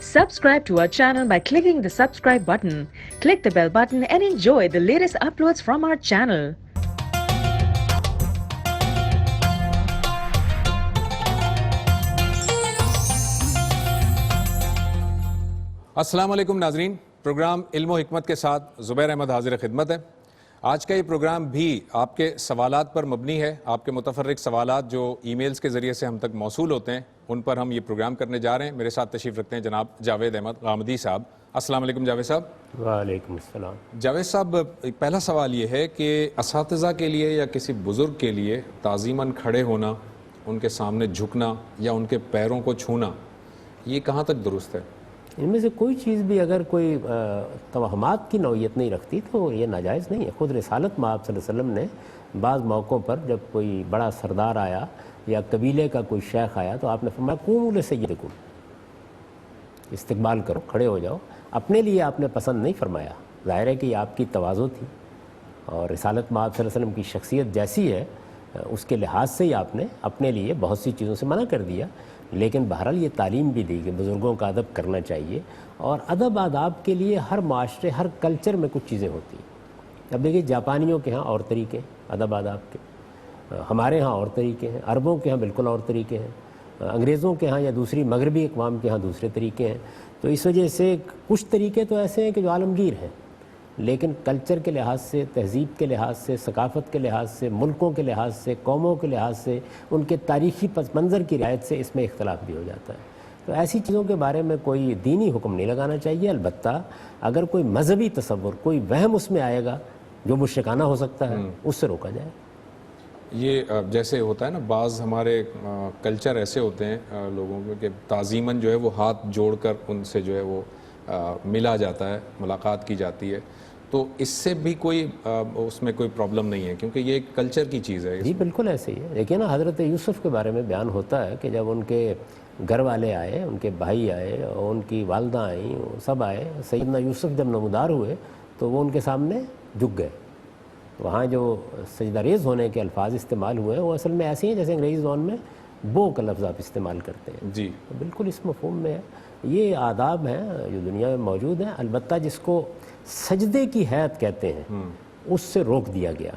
Subscribe to our channel by clicking the subscribe button. Click the bell button and enjoy the latest uploads from our channel. السلام علیکم ناظرین، programme علم و حکمت کے ساتھ زبیر احمد حاضر خدمت ہے۔ آج کا یہ پروگرام بھی آپ کے سوالات پر مبنی ہے۔ آپ کے متفرق سوالات جو ای میلز کے ذریعے سے ہم تک موصول ہوتے ہیں، ان پر ہم یہ پروگرام کرنے جا رہے ہیں۔ میرے ساتھ تشریف رکھتے ہیں جناب جاوید احمد غامدی صاحب۔ السلام علیکم جاوید صاحب۔ وعلیکم السلام۔ جاوید صاحب، پہلا سوال یہ ہے کہ اساتذہ کے لیے یا کسی بزرگ کے لیے تعظیماً کھڑے ہونا، ان کے سامنے جھکنا یا ان کے پیروں کو چھونا، یہ کہاں تک درست ہے؟ ان میں سے کوئی چیز بھی اگر کوئی توہمات کی نوعیت نہیں رکھتی تو یہ ناجائز نہیں ہے۔ خود رسالت میں آپ صلی اللہ علیہ وسلم نے بعض موقعوں پر جب کوئی بڑا سردار آیا یا قبیلے کا کوئی شیخ آیا تو آپ نے فرمایا قوموا لسیدکم، استقبال کرو، کھڑے ہو جاؤ۔ اپنے لیے آپ نے پسند نہیں فرمایا، ظاہر ہے کہ یہ آپ کی تواضع تھی اور رسالت میں آپ صلی اللہ علیہ وسلم کی شخصیت جیسی ہے اس کے لحاظ سے ہی آپ نے اپنے لیے بہت سی چیزوں سے منع کر دیا۔ لیکن بہرحال یہ تعلیم بھی دی کہ بزرگوں کا ادب کرنا چاہیے، اور ادب آداب کے لیے ہر معاشرے، ہر کلچر میں کچھ چیزیں ہوتی ہیں۔ اب دیکھیے، جاپانیوں کے ہاں اور طریقے ادب آداب کے، ہمارے ہاں اور طریقے ہیں، عربوں کے ہاں بالکل اور طریقے ہیں، انگریزوں کے ہاں یا دوسری مغربی اقوام کے ہاں دوسرے طریقے ہیں۔ تو اس وجہ سے کچھ طریقے تو ایسے ہیں کہ جو عالمگیر ہیں، لیکن کلچر کے لحاظ سے، تہذیب کے لحاظ سے، ثقافت کے لحاظ سے، ملکوں کے لحاظ سے، قوموں کے لحاظ سے، ان کے تاریخی پس منظر کی رعایت سے اس میں اختلاف بھی ہو جاتا ہے۔ تو ایسی چیزوں کے بارے میں کوئی دینی حکم نہیں لگانا چاہیے۔ البتہ اگر کوئی مذہبی تصور، کوئی وہم اس میں آئے گا جو مشرکانہ ہو سکتا ہے، اس سے روکا جائے۔ یہ جیسے ہوتا ہے نا، بعض ہمارے کلچر ایسے ہوتے ہیں لوگوں کے کہ تعظیماً جو ہے وہ ہاتھ جوڑ کر ان سے جو ہے وہ ملا جاتا ہے، ملاقات کی جاتی ہے، تو اس سے بھی کوئی اس میں کوئی پرابلم نہیں ہے کیونکہ یہ ایک کلچر کی چیز ہے۔ جی بالکل ایسے ہی ہے۔ دیکھیے نا، حضرت یوسف کے بارے میں بیان ہوتا ہے کہ جب ان کے گھر والے آئے، ان کے بھائی آئے اور ان کی والدہ آئیں، سب آئے، سیدنا یوسف جب نمودار ہوئے تو وہ ان کے سامنے جھک گئے۔ وہاں جو سجدہ ریز ہونے کے الفاظ استعمال ہوئے وہ اصل میں ایسے ہیں جیسے انگریزی زبان میں بو کا لفظ آپ استعمال کرتے ہیں۔ جی بالکل اس مفہوم میں ہے۔ یہ آداب ہیں جو دنیا میں موجود ہیں، البتہ جس کو سجدے کی حیت کہتے ہیں اس سے روک دیا گیا،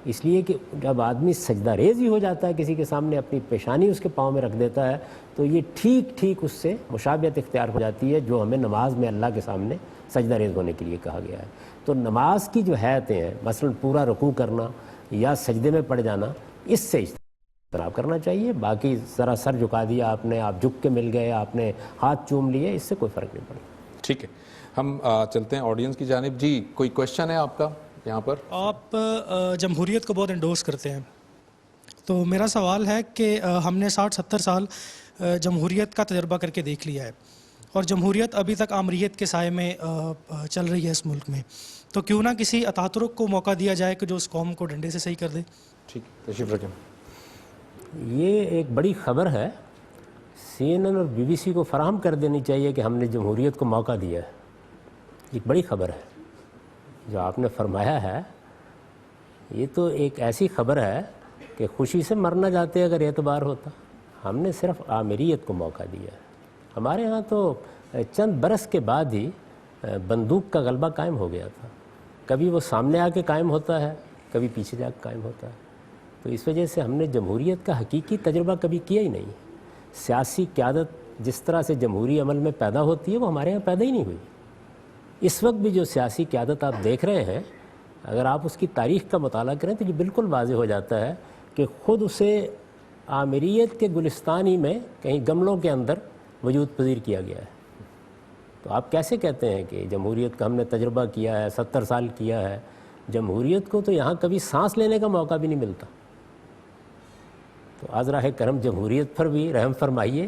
اس لیے کہ جب آدمی سجدہ ریز ہی ہو جاتا ہے، کسی کے سامنے اپنی پیشانی اس کے پاؤں میں رکھ دیتا ہے، تو یہ ٹھیک اس سے مشابہت اختیار ہو جاتی ہے جو ہمیں نماز میں اللہ کے سامنے سجدہ ریز ہونے کے لیے کہا گیا ہے۔ تو نماز کی جو حیتیں ہیں، مثلا پورا رکوع کرنا یا سجدے میں پڑ جانا، اس سے اجتناب کرنا چاہیے۔ باقی ذرا سر جھکا دیا آپ نے، آپ جھک کے مل گئے، آپ نے ہاتھ چوم لیے، اس سے کوئی فرق نہیں پڑتا۔ ٹھیک ہے، ہم چلتے ہیں آڈینس کی جانب۔ جی کوئی کوشچن ہے آپ کا یہاں پر؟ آپ جمہوریت کو بہت انڈورس کرتے ہیں، تو میرا سوال ہے کہ ہم نے 60-70 سال جمہوریت کا تجربہ کر کے دیکھ لیا ہے، اور جمہوریت ابھی تک آمریت کے سائے میں چل رہی ہے اس ملک میں، تو کیوں نہ کسی اتاترک کو موقع دیا جائے کہ جو اس قوم کو ڈنڈے سے صحیح کر دے؟ ٹھیک، تشریف رکھیں۔ یہ ایک بڑی خبر ہے، CNN اور BBC کو فراہم کر دینی چاہیے کہ ہم نے جمہوریت کو موقع دیا ہے۔ ایک بڑی خبر ہے جو آپ نے فرمایا ہے، یہ تو ایک ایسی خبر ہے کہ خوشی سے مرنا جاتے اگر اعتبار ہوتا۔ ہم نے صرف آمریت کو موقع دیا ہے۔ ہمارے ہاں تو چند برس کے بعد ہی بندوق کا غلبہ قائم ہو گیا تھا، کبھی وہ سامنے آ کے قائم ہوتا ہے، کبھی پیچھے جا کے قائم ہوتا ہے۔ تو اس وجہ سے ہم نے جمہوریت کا حقیقی تجربہ کبھی کیا ہی نہیں۔ سیاسی قیادت جس طرح سے جمہوری عمل میں پیدا ہوتی ہے وہ ہمارے یہاں پیدا ہی نہیں ہوئی۔ اس وقت بھی جو سیاسی قیادت آپ دیکھ رہے ہیں، اگر آپ اس کی تاریخ کا مطالعہ کریں تو یہ بالکل واضح ہو جاتا ہے کہ خود اسے آمریت کے گلستان ہی میں کہیں گملوں کے اندر وجود پذیر کیا گیا ہے۔ تو آپ کیسے کہتے ہیں کہ جمہوریت کا ہم نے تجربہ کیا ہے، 70 سال کیا ہے؟ جمہوریت کو تو یہاں کبھی سانس لینے کا موقع بھی نہیں ملتا۔ تو آج راہ کرم جمہوریت پر بھی رحم فرمائیے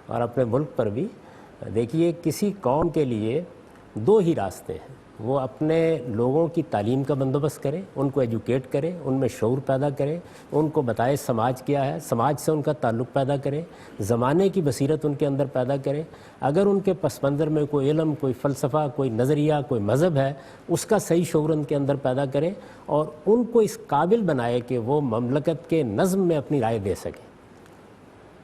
اور اپنے ملک پر بھی۔ دیکھیے، کسی قوم کے لیے دو ہی راستے ہیں، وہ اپنے لوگوں کی تعلیم کا بندوبست کرے، ان کو ایجوکیٹ کرے، ان میں شعور پیدا کرے، ان کو بتائے سماج کیا ہے، سماج سے ان کا تعلق پیدا کرے، زمانے کی بصیرت ان کے اندر پیدا کرے۔ اگر ان کے پس منظر میں کوئی علم، کوئی فلسفہ، کوئی نظریہ، کوئی مذہب ہے، اس کا صحیح شعور ان کے اندر پیدا کرے اور ان کو اس قابل بنائے کہ وہ مملکت کے نظم میں اپنی رائے دے سکیں۔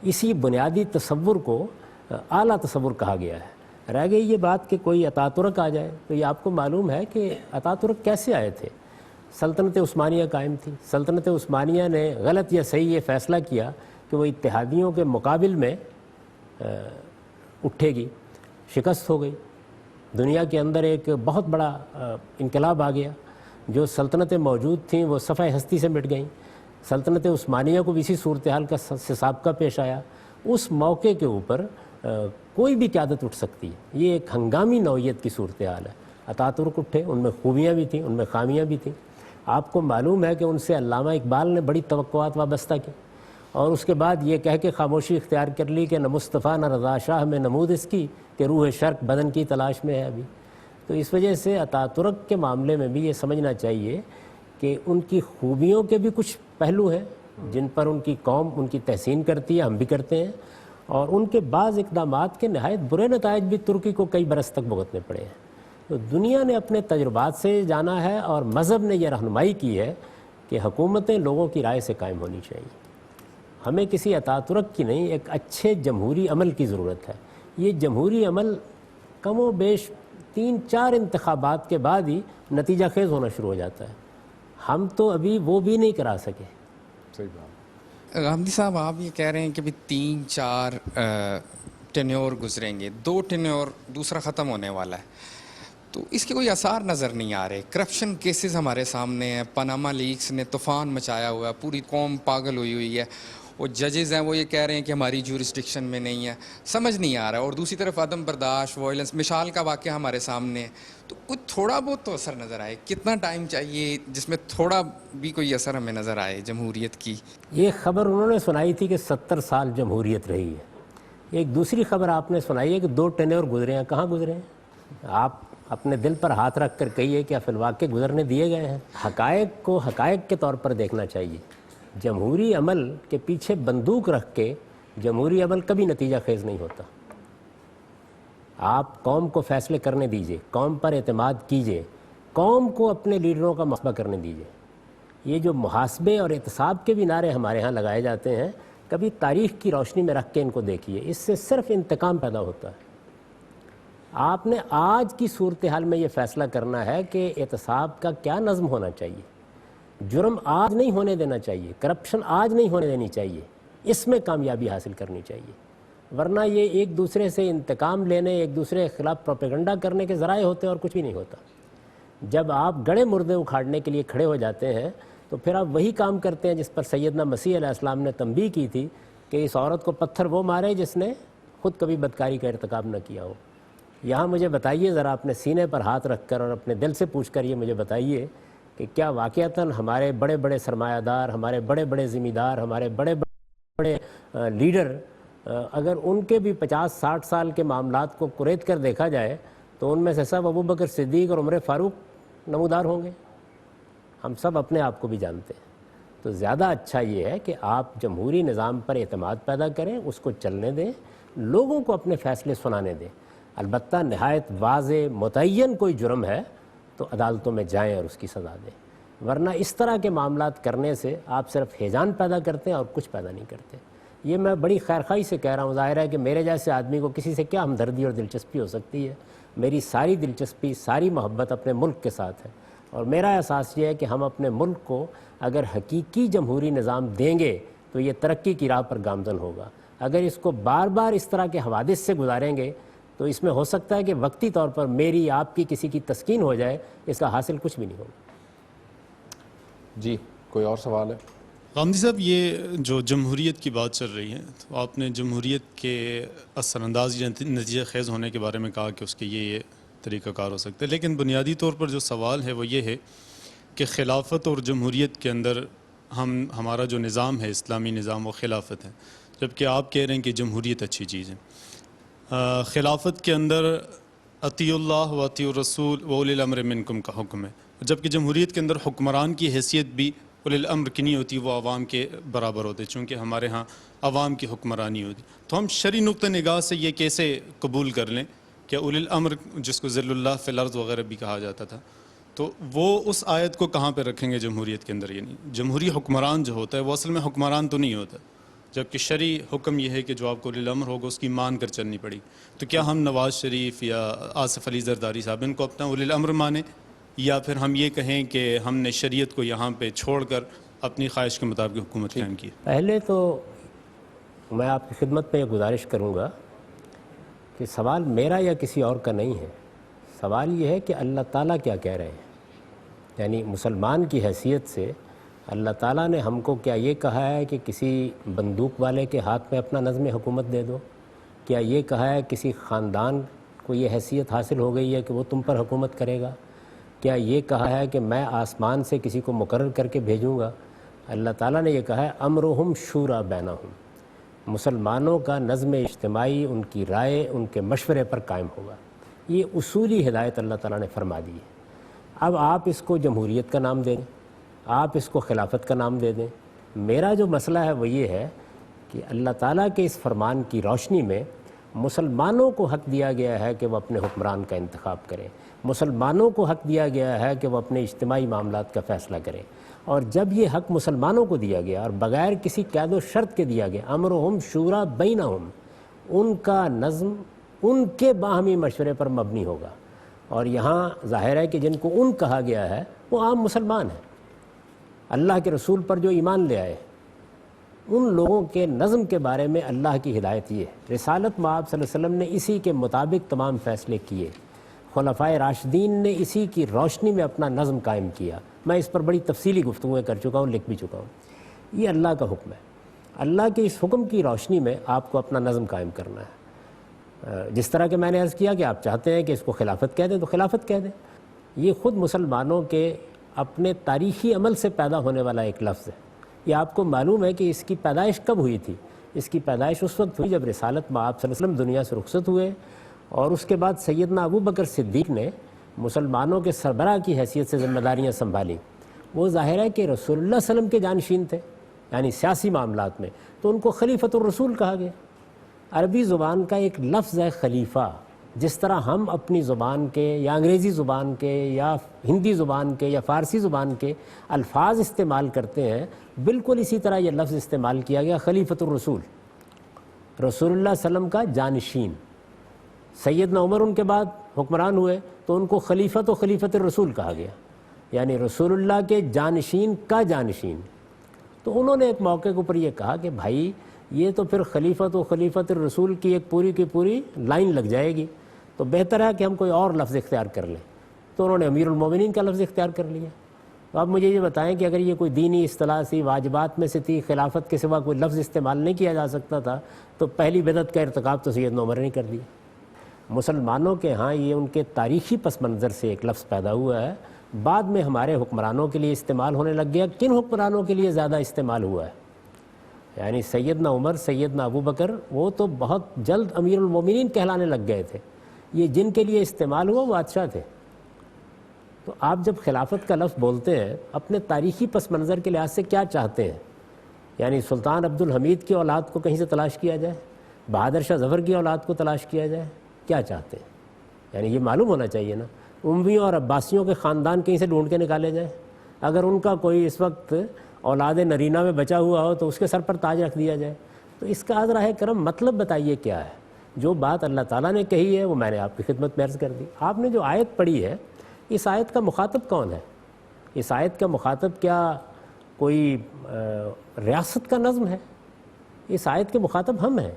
اسی بنیادی تصور کو اعلیٰ تصور کہا گیا ہے۔ رہ گئی یہ بات کہ کوئی اتا ترک آ جائے، تو یہ آپ کو معلوم ہے کہ اتا ترک کیسے آئے تھے. سلطنت عثمانیہ قائم تھی. سلطنت عثمانیہ نے غلط یا صحیح یہ فیصلہ کیا کہ وہ اتحادیوں کے مقابل میں اٹھے گی. شکست ہو گئی. دنیا کے اندر ایک بہت بڑا انقلاب آ گیا. جو سلطنتیں موجود تھیں وہ صفحہ ہستی سے مٹ گئیں. سلطنت عثمانیہ کو بھی اسی صورتحال کا سابقہ پیش آیا. اس موقع کے اوپر کوئی بھی قیادت اٹھ سکتی ہے. یہ ایک ہنگامی نوعیت کی صورتحال ہے. اتا ترک اٹھے، ان میں خوبیاں بھی تھیں، ان میں خامیاں بھی تھیں. آپ کو معلوم ہے کہ ان سے علامہ اقبال نے بڑی توقعات وابستہ کی، اور اس کے بعد یہ کہہ کے خاموشی اختیار کر لی کہ نہ مصطفیٰ نہ رضا شاہ میں نمود اس کی کہ روح شرق بدن کی تلاش میں ہے ابھی. تو اس وجہ سے اتا ترک کے معاملے میں بھی یہ سمجھنا چاہیے کہ ان کی خوبیوں کے بھی کچھ پہلو ہیں جن پر ان کی قوم ان کی تحسین کرتی ہے، ہم بھی کرتے ہیں، اور ان کے بعض اقدامات کے نہایت برے نتائج بھی ترکی کو کئی برس تک بھگتنے پڑے ہیں. تو دنیا نے اپنے تجربات سے جانا ہے، اور مذہب نے یہ رہنمائی کی ہے کہ حکومتیں لوگوں کی رائے سے قائم ہونی چاہیے. ہمیں کسی اتا ترک کی نہیں، ایک اچھے جمہوری عمل کی ضرورت ہے. یہ جمہوری عمل کم و بیش 3-4 انتخابات کے بعد ہی نتیجہ خیز ہونا شروع ہو جاتا ہے. ہم تو ابھی وہ بھی نہیں کرا سکے. صحیح بات. غامدی صاحب، آپ یہ کہہ رہے ہیں کہ 3-4 ٹینیور گزریں گے، 2 ٹینیور دوسرا ختم ہونے والا ہے، تو اس کے کوئی آثار نظر نہیں آ رہے. کرپشن کیسز ہمارے سامنے ہیں، پاناما لیکس نے طوفان مچایا ہوا ہے، پوری قوم پاگل ہوئی ہے. وہ ججز ہیں وہ یہ کہہ رہے ہیں کہ ہماری جورسڈکشن میں نہیں ہے. سمجھ نہیں آ رہا ہے. اور دوسری طرف عدم برداشت، وائلنس، مشال کا واقعہ ہمارے سامنے ہے. تو کچھ تھوڑا بہت تو اثر نظر آئے. کتنا ٹائم چاہیے جس میں تھوڑا بھی کوئی اثر ہمیں نظر آئے جمہوریت کی؟ یہ خبر انہوں نے سنائی تھی کہ 70 سال جمہوریت رہی ہے. ایک دوسری خبر آپ نے سنائی ہے کہ 2 ٹینیور گزرے ہیں. کہاں گزرے ہیں؟ آپ اپنے دل پر ہاتھ رکھ کر کہیے کہ فی الواقع گزرنے دیے گئے ہیں. حقائق کو حقائق کے طور پر دیکھنا چاہیے. جمہوری عمل کے پیچھے بندوق رکھ کے جمہوری عمل کبھی نتیجہ خیز نہیں ہوتا. آپ قوم کو فیصلے کرنے دیجئے، قوم پر اعتماد کیجئے، قوم کو اپنے لیڈروں کا محاسبہ کرنے دیجئے. یہ جو محاسبے اور احتساب کے بھی نعرے ہمارے ہاں لگائے جاتے ہیں، کبھی تاریخ کی روشنی میں رکھ کے ان کو دیکھیے. اس سے صرف انتقام پیدا ہوتا ہے. آپ نے آج کی صورتحال میں یہ فیصلہ کرنا ہے کہ احتساب کا کیا نظم ہونا چاہیے. جرم آج نہیں ہونے دینا چاہیے، کرپشن آج نہیں ہونے دینی چاہیے. اس میں کامیابی حاصل کرنی چاہیے. ورنہ یہ ایک دوسرے سے انتقام لینے، ایک دوسرے کے خلاف پروپیگنڈا کرنے کے ذرائع ہوتے ہیں اور کچھ بھی نہیں ہوتا. جب آپ گڑے مردے اکھاڑنے کے لیے کھڑے ہو جاتے ہیں تو پھر آپ وہی کام کرتے ہیں جس پر سیدنا مسیح علیہ السلام نے تنبیہ کی تھی کہ اس عورت کو پتھر وہ مارے جس نے خود کبھی بدکاری کا ارتکاب نہ کیا ہو. یہاں مجھے بتائیے ذرا، اپنے سینے پر ہاتھ رکھ کر اور اپنے دل سے پوچھ کر یہ مجھے بتائیے کہ کیا واقعتاً ہمارے بڑے بڑے سرمایہ دار، ہمارے بڑے بڑے ذمہ دار، ہمارے بڑے بڑے لیڈر، اگر ان کے بھی 50-60 سال کے معاملات کو قریت کر دیکھا جائے تو ان میں سے سب ابو بکر صدیق اور عمر فاروق نمودار ہوں گے؟ ہم سب اپنے آپ کو بھی جانتے ہیں. تو زیادہ اچھا یہ ہے کہ آپ جمہوری نظام پر اعتماد پیدا کریں، اس کو چلنے دیں، لوگوں کو اپنے فیصلے سنانے دیں. البتہ نہایت واضح متعین کوئی جرم ہے تو عدالتوں میں جائیں اور اس کی سزا دیں. ورنہ اس طرح کے معاملات کرنے سے آپ صرف ہیجان پیدا کرتے ہیں اور کچھ پیدا نہیں کرتے. یہ میں بڑی خیرخواہی سے کہہ رہا ہوں. ظاہر ہے کہ میرے جیسے آدمی کو کسی سے کیا ہمدردی اور دلچسپی ہو سکتی ہے. میری ساری دلچسپی، ساری محبت اپنے ملک کے ساتھ ہے، اور میرا احساس یہ ہے کہ ہم اپنے ملک کو اگر حقیقی جمہوری نظام دیں گے تو یہ ترقی کی راہ پر گامزن ہوگا. اگر اس کو بار بار اس طرح کے حوادث سے گزاریں گے تو اس میں ہو سکتا ہے کہ وقتی طور پر میری، آپ کی، کسی کی تسکین ہو جائے، اس کا حاصل کچھ بھی نہیں ہوگا. جی کوئی اور سوال ہے؟ غامدی صاحب، یہ جو جمہوریت کی بات چل رہی ہے تو آپ نے جمہوریت کے اثر انداز یا نتیجہ خیز ہونے کے بارے میں کہا کہ اس کے یہ طریقہ کار ہو سکتے ہیں، لیکن بنیادی طور پر جو سوال ہے وہ یہ ہے کہ خلافت اور جمہوریت کے اندر ہمارا جو نظام ہے، اسلامی نظام، وہ خلافت ہے، جبکہ آپ کہہ رہے ہیں کہ جمہوریت اچھی چیز ہے. خلافت کے اندر اطیعوا اللہ و اطیعوا الرسول و اولی الامر منکم کا حکم ہے، جبکہ جمہوریت کے اندر حکمران کی حیثیت بھی اولی الامر کی نہیں ہوتی، وہ عوام کے برابر ہوتے، چونکہ ہمارے ہاں عوام کی حکمرانی ہوتی. تو ہم شرعی نقطہ نگاہ سے یہ کیسے قبول کر لیں کہ اولی الامر، جس کو ذل اللہ فی الارض وغیرہ بھی کہا جاتا تھا، تو وہ اس آیت کو کہاں پہ رکھیں گے جمہوریت کے اندر؟ یعنی جمہوری حکمران جو ہوتا ہے وہ اصل میں حکمران تو نہیں ہوتا، جبکہ شرعی حکم یہ ہے کہ جو آپ کو اولی الامر ہوگا اس کی مان کر چلنی پڑی. تو کیا ہم نواز شریف یا آصف علی زرداری صاحب ان کو اپنا اولی الامر مانیں، یا پھر ہم یہ کہیں کہ ہم نے شریعت کو یہاں پہ چھوڑ کر اپنی خواہش کے مطابق حکومت قائم کی؟ پہلے تو میں آپ کی خدمت میں یہ گزارش کروں گا کہ سوال میرا یا کسی اور کا نہیں ہے. سوال یہ ہے کہ اللہ تعالیٰ کیا کہہ رہے ہیں. یعنی مسلمان کی حیثیت سے اللہ تعالیٰ نے ہم کو کیا یہ کہا ہے کہ کسی بندوق والے کے ہاتھ میں اپنا نظم حکومت دے دو؟ کیا یہ کہا ہے کسی خاندان کو یہ حیثیت حاصل ہو گئی ہے کہ وہ تم پر حکومت کرے گا؟ کیا یہ کہا ہے کہ میں آسمان سے کسی کو مقرر کر کے بھیجوں گا؟ اللہ تعالیٰ نے یہ کہا ہے امرہم شورا بینہم، مسلمانوں کا نظم اجتماعی ان کی رائے ان کے مشورے پر قائم ہوگا. یہ اصولی ہدایت اللہ تعالیٰ نے فرما دی ہے. اب آپ اس کو جمہوریت کا نام دیں، آپ اس کو خلافت کا نام دے دیں. میرا جو مسئلہ ہے وہ یہ ہے کہ اللہ تعالیٰ کے اس فرمان کی روشنی میں مسلمانوں کو حق دیا گیا ہے کہ وہ اپنے حکمران کا انتخاب کریں، مسلمانوں کو حق دیا گیا ہے کہ وہ اپنے اجتماعی معاملات کا فیصلہ کریں. اور جب یہ حق مسلمانوں کو دیا گیا اور بغیر کسی قید و شرط کے دیا گیا، امرہم شورا بینہم، ان کا نظم ان کے باہمی مشورے پر مبنی ہوگا. اور یہاں ظاہر ہے کہ جن کو ان کہا گیا ہے وہ عام مسلمان ہیں، اللہ کے رسول پر جو ایمان لے آئے. ان لوگوں کے نظم کے بارے میں اللہ کی ہدایت یہ ہے. رسالت مآب صلی اللہ علیہ وسلم نے اسی کے مطابق تمام فیصلے کیے، خلفائے راشدین نے اسی کی روشنی میں اپنا نظم قائم کیا. میں اس پر بڑی تفصیلی گفتگویں کر چکا ہوں، لکھ بھی چکا ہوں. یہ اللہ کا حکم ہے. اللہ کے اس حکم کی روشنی میں آپ کو اپنا نظم قائم کرنا ہے. جس طرح کہ میں نے عرض کیا کہ آپ چاہتے ہیں کہ اس کو خلافت کہہ دیں تو خلافت کہہ دیں. یہ خود مسلمانوں کے اپنے تاریخی عمل سے پیدا ہونے والا ایک لفظ ہے. یہ آپ کو معلوم ہے کہ اس کی پیدائش کب ہوئی تھی؟ اس کی پیدائش اس وقت ہوئی جب رسالت مآب صلی اللہ علیہ وسلم دنیا سے رخصت ہوئے، اور اس کے بعد سیدنا ابو بکر صدیق نے مسلمانوں کے سربراہ کی حیثیت سے ذمہ داریاں سنبھالیں. وہ ظاہر ہے کہ رسول اللہ صلی اللہ علیہ وسلم کے جانشین تھے، یعنی سیاسی معاملات میں، تو ان کو خلیفۃ الرسول کہا گیا. عربی زبان کا ایک لفظ ہے خلیفہ. جس طرح ہم اپنی زبان کے یا انگریزی زبان کے یا ہندی زبان کے یا فارسی زبان کے الفاظ استعمال کرتے ہیں، بالکل اسی طرح یہ لفظ استعمال کیا گیا خلیفۃ الرسول، رسول اللہ صلی اللہ علیہ وسلم کا جانشین. سیدنا عمر ان کے بعد حکمران ہوئے تو ان کو خلیفۃ و خلیفۃ الرسول کہا گیا، یعنی رسول اللہ کے جانشین کا جانشین. تو انہوں نے ایک موقع کے اوپر یہ کہا کہ بھائی یہ تو پھر خلیفۃ و خلیفۃ الرسول کی ایک پوری کی پوری لائن لگ جائے گی، تو بہتر ہے کہ ہم کوئی اور لفظ اختیار کر لیں. تو انہوں نے امیر المومنین کا لفظ اختیار کر لیا. تو اب مجھے یہ بتائیں کہ اگر یہ کوئی دینی اصطلاح سی، واجبات میں سے تھی، خلافت کے سوا کوئی لفظ استعمال نہیں کیا جا سکتا تھا، تو پہلی بدعت کا ارتکاب تو سیدنا عمر نے کر دیا. مسلمانوں کے ہاں یہ ان کے تاریخی پس منظر سے ایک لفظ پیدا ہوا ہے، بعد میں ہمارے حکمرانوں کے لیے استعمال ہونے لگ گیا. کن حکمرانوں کے لیے زیادہ استعمال ہوا ہے؟ یعنی سیدنا عمر، سیدنا ابو بکر، وہ تو بہت جلد امیر المومنین کہلانے لگ گئے تھے. یہ جن کے لیے استعمال ہوا وہ بادشاہ تھے. تو آپ جب خلافت کا لفظ بولتے ہیں اپنے تاریخی پس منظر کے لحاظ سے کیا چاہتے ہیں؟ یعنی سلطان عبد الحمید کی اولاد کو کہیں سے تلاش کیا جائے، بہادر شاہ ظفر کی اولاد کو تلاش کیا جائے؟ کیا چاہتے ہیں؟ یعنی یہ معلوم ہونا چاہیے نا. امویوں اور عباسیوں کے خاندان کہیں سے ڈھونڈ کے نکالے جائیں، اگر ان کا کوئی اس وقت اولاد نرینہ میں بچا ہوا ہو تو اس کے سر پر تاج رکھ دیا جائے. تو اس کا عذرا ہے کرم مطلب بتائیے کیا ہے؟ جو بات اللہ تعالیٰ نے کہی ہے وہ میں نے آپ کی خدمت میں عرض کر دی. آپ نے جو آیت پڑھی ہے، اس آیت کا مخاطب کون ہے؟ اس آیت کا مخاطب کیا کوئی ریاست کا نظم ہے؟ اس آیت کے مخاطب ہم ہیں.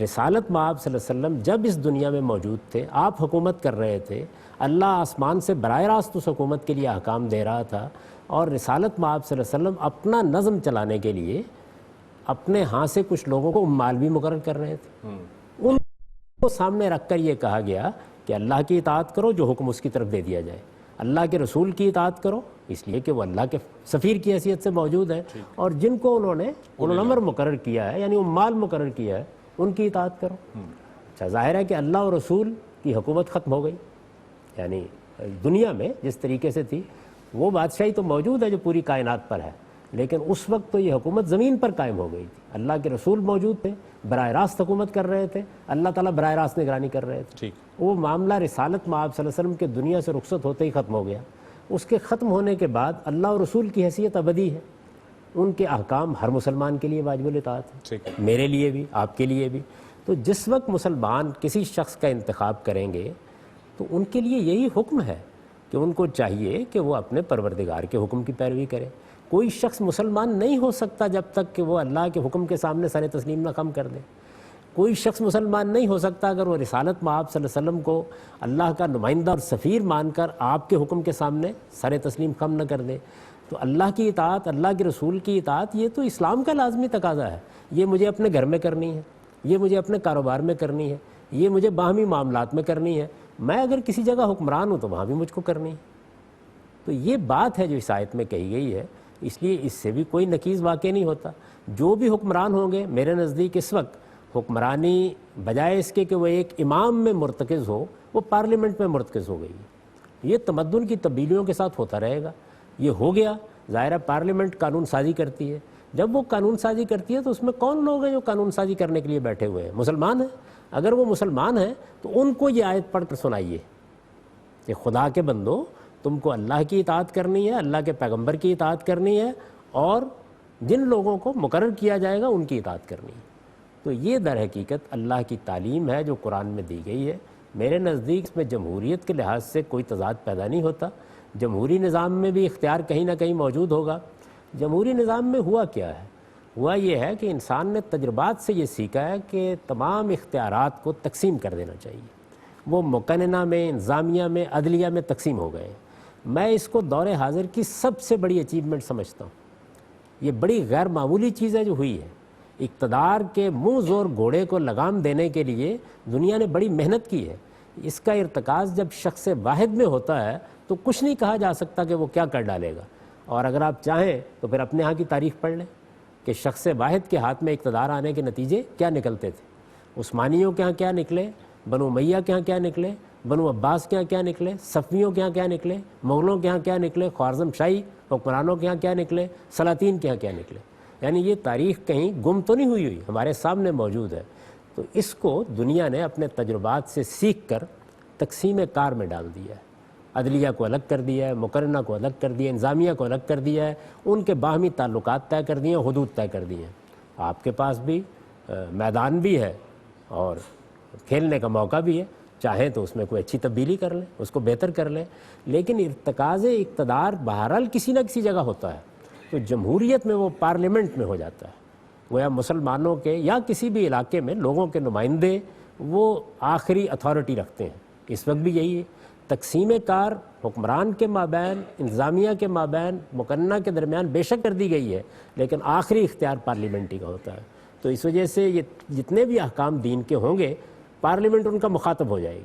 رسالت مآب صلی اللہ علیہ وسلم جب اس دنیا میں موجود تھے، آپ حکومت کر رہے تھے، اللہ آسمان سے براہ راست اس حکومت کے لیے احکام دے رہا تھا، اور رسالت مآب صلی اللہ علیہ وسلم اپنا نظم چلانے کے لیے اپنے ہاں سے کچھ لوگوں کو عمال بھی مقرر کر رہے تھے. ان کو سامنے رکھ کر یہ کہا گیا کہ اللہ کی اطاعت کرو، جو حکم اس کی طرف دے دیا جائے. اللہ کے رسول کی اطاعت کرو، اس لیے کہ وہ اللہ کے سفیر کی حیثیت سے موجود ہے، اور جن کو انہوں نے امر مقرر کیا ہے، یعنی عمال مقرر کیا ہے، ان کی اطاعت کرو. اچھا، ظاہر ہے کہ اللہ اور رسول کی حکومت ختم ہو گئی. یعنی دنیا میں جس طریقے سے تھی وہ بادشاہی تو موجود ہے جو پوری کائنات پر ہے، لیکن اس وقت تو یہ حکومت زمین پر قائم ہو گئی تھی. اللہ کے رسول موجود تھے، براہ راست حکومت کر رہے تھے، اللہ تعالیٰ براہ راست نگرانی کر رہے تھے. وہ معاملہ رسالت مآب صلی اللہ علیہ وسلم کے دنیا سے رخصت ہوتے ہی ختم ہو گیا. اس کے ختم ہونے کے بعد اللہ اور رسول کی حیثیت ابدی ہے. ان کے احکام ہر مسلمان کے لیے واجب الاطاعت ہیں، ٹھیک ہے۔ میرے لیے بھی، آپ کے لیے بھی۔ تو جس وقت مسلمان کسی شخص کا انتخاب کریں گے تو ان کے لیے یہی حکم ہے کہ ان کو چاہیے کہ وہ اپنے پروردگار کے حکم کی پیروی کرے۔ کوئی شخص مسلمان نہیں ہو سکتا جب تک کہ وہ اللہ کے حکم کے سامنے سر تسلیم نہ خم کر دے۔ کوئی شخص مسلمان نہیں ہو سکتا اگر وہ رسالت مآب صلی اللہ علیہ وسلم کو اللہ کا نمائندہ اور سفیر مان کر آپ کے حکم کے سامنے سر تسلیم خم نہ کر دے۔ تو اللہ کی اطاعت، اللہ کے رسول کی اطاعت، یہ تو اسلام کا لازمی تقاضا ہے۔ یہ مجھے اپنے گھر میں کرنی ہے، یہ مجھے اپنے کاروبار میں کرنی ہے، یہ مجھے باہمی معاملات میں کرنی ہے۔ میں اگر کسی جگہ حکمران ہوں تو وہاں بھی مجھ کو کرنی ہے۔ تو یہ بات ہے جو اس آیت میں کہی گئی ہے، اس لیے اس سے بھی کوئی نقیض واقع نہیں ہوتا۔ جو بھی حکمران ہوں گے، میرے نزدیک اس وقت حکمرانی بجائے اس کے کہ وہ ایک امام میں مرتکز ہو، وہ پارلیمنٹ میں مرتکز ہو گئی ہے۔ یہ تمدن کی تبدیلیوں کے ساتھ ہوتا رہے گا۔ یہ ہو گیا، ظاہرہ پارلیمنٹ قانون سازی کرتی ہے۔ جب وہ قانون سازی کرتی ہے تو اس میں کون لوگ ہیں جو قانون سازی کرنے کے لیے بیٹھے ہوئے ہیں؟ مسلمان ہیں۔ اگر وہ مسلمان ہیں تو ان کو یہ آیت پڑھ کر سنائیے کہ خدا کے بندو، تم کو اللہ کی اطاعت کرنی ہے، اللہ کے پیغمبر کی اطاعت کرنی ہے، اور جن لوگوں کو مقرر کیا جائے گا ان کی اطاعت کرنی ہے۔ تو یہ در حقیقت اللہ کی تعلیم ہے جو قرآن میں دی گئی ہے۔ میرے نزدیک اس میں جمہوریت کے لحاظ سے کوئی تضاد پیدا نہیں ہوتا۔ جمہوری نظام میں بھی اختیار کہیں نہ کہیں موجود ہوگا۔ جمہوری نظام میں ہوا کیا ہے؟ ہوا یہ ہے کہ انسان نے تجربات سے یہ سیکھا ہے کہ تمام اختیارات کو تقسیم کر دینا چاہیے۔ وہ مقننہ میں، انتظامیہ میں، عدلیہ میں تقسیم ہو گئے ہیں۔ میں اس کو دور حاضر کی سب سے بڑی اچیومنٹ سمجھتا ہوں۔ یہ بڑی غیر معمولی چیز ہے جو ہوئی ہے۔ اقتدار کے منہ زور گھوڑے کو لگام دینے کے لیے دنیا نے بڑی محنت کی ہے۔ اس کا ارتکاز جب شخص واحد میں ہوتا ہے تو کچھ نہیں کہا جا سکتا کہ وہ کیا کر ڈالے گا۔ اور اگر آپ چاہیں تو پھر اپنے ہاں کی تاریخ پڑھ لیں کہ شخص واحد کے ہاتھ میں اقتدار آنے کے نتیجے کیا نکلتے تھے۔ عثمانیوں کے ہاں کیا نکلے، بنو امیہ کے ہاں کیا نکلے، بنو عباس کے ہاں کیا نکلے، صفویوں کے ہاں کیا نکلے، مغلوں کے ہاں کیا نکلے، خوارزم شاہی حکمرانوں کے ہاں کیا نکلے، سلاطین کے ہاں کیا نکلے۔ یعنی یہ تاریخ کہیں گم تو نہیں ہوئی، ہمارے سامنے موجود ہے۔ تو اس کو دنیا نے اپنے تجربات سے سیکھ کر تقسیم کار میں ڈال دیا ہے۔ عدلیہ کو الگ کر دیا ہے، مقرنہ کو الگ کر دیا ہے، انتظامیہ کو الگ کر دیا ہے، ان کے باہمی تعلقات طے کر دیے ہیں، حدود طے کر دیے ہیں۔ آپ کے پاس بھی میدان بھی ہے اور کھیلنے کا موقع بھی ہے، چاہیں تو اس میں کوئی اچھی تبدیلی کر لیں، اس کو بہتر کر لیں، لیکن ارتکاز اقتدار بہرحال کسی نہ کسی جگہ ہوتا ہے۔ تو جمہوریت میں وہ پارلیمنٹ میں ہو جاتا ہے، گویا مسلمانوں کے یا کسی بھی علاقے میں لوگوں کے نمائندے وہ آخری اتھارٹی رکھتے ہیں۔ اس وقت بھی یہی ہے، تقسیم کار حکمران کے مابین، انتظامیہ کے مابین، مقننہ کے درمیان بے شک کر دی گئی ہے، لیکن آخری اختیار پارلیمنٹی کا ہوتا ہے۔ تو اس وجہ سے یہ جتنے بھی احکام دین کے ہوں گے، پارلیمنٹ ان کا مخاطب ہو جائے گی۔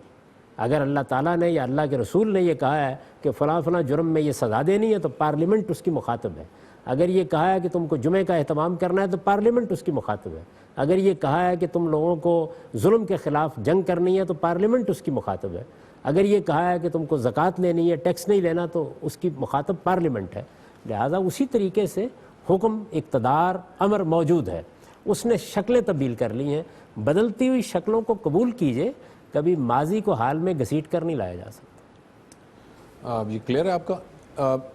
اگر اللہ تعالیٰ نے یا اللہ کے رسول نے یہ کہا ہے کہ فلاں فلاں جرم میں یہ سزا دینی ہے تو پارلیمنٹ اس کی مخاطب ہے۔ اگر یہ کہا ہے کہ تم کو جمعے کا اہتمام کرنا ہے تو پارلیمنٹ اس کی مخاطب ہے۔ اگر یہ کہا ہے کہ تم لوگوں کو ظلم کے خلاف جنگ کرنی ہے تو پارلیمنٹ اس کی مخاطب ہے۔ اگر یہ کہا ہے کہ تم کو زکوٰۃ لینی ہے، ٹیکس نہیں لینا، تو اس کی مخاطب پارلیمنٹ ہے۔ لہٰذا اسی طریقے سے حکم، اقتدار، امر موجود ہے، اس نے شکلیں تبدیل کر لی ہیں۔ بدلتی ہوئی شکلوں کو قبول کیجئے، کبھی ماضی کو حال میں گھسیٹ کر نہیں لایا جا سکتا۔ یہ کلیئر ہے آپ کا۔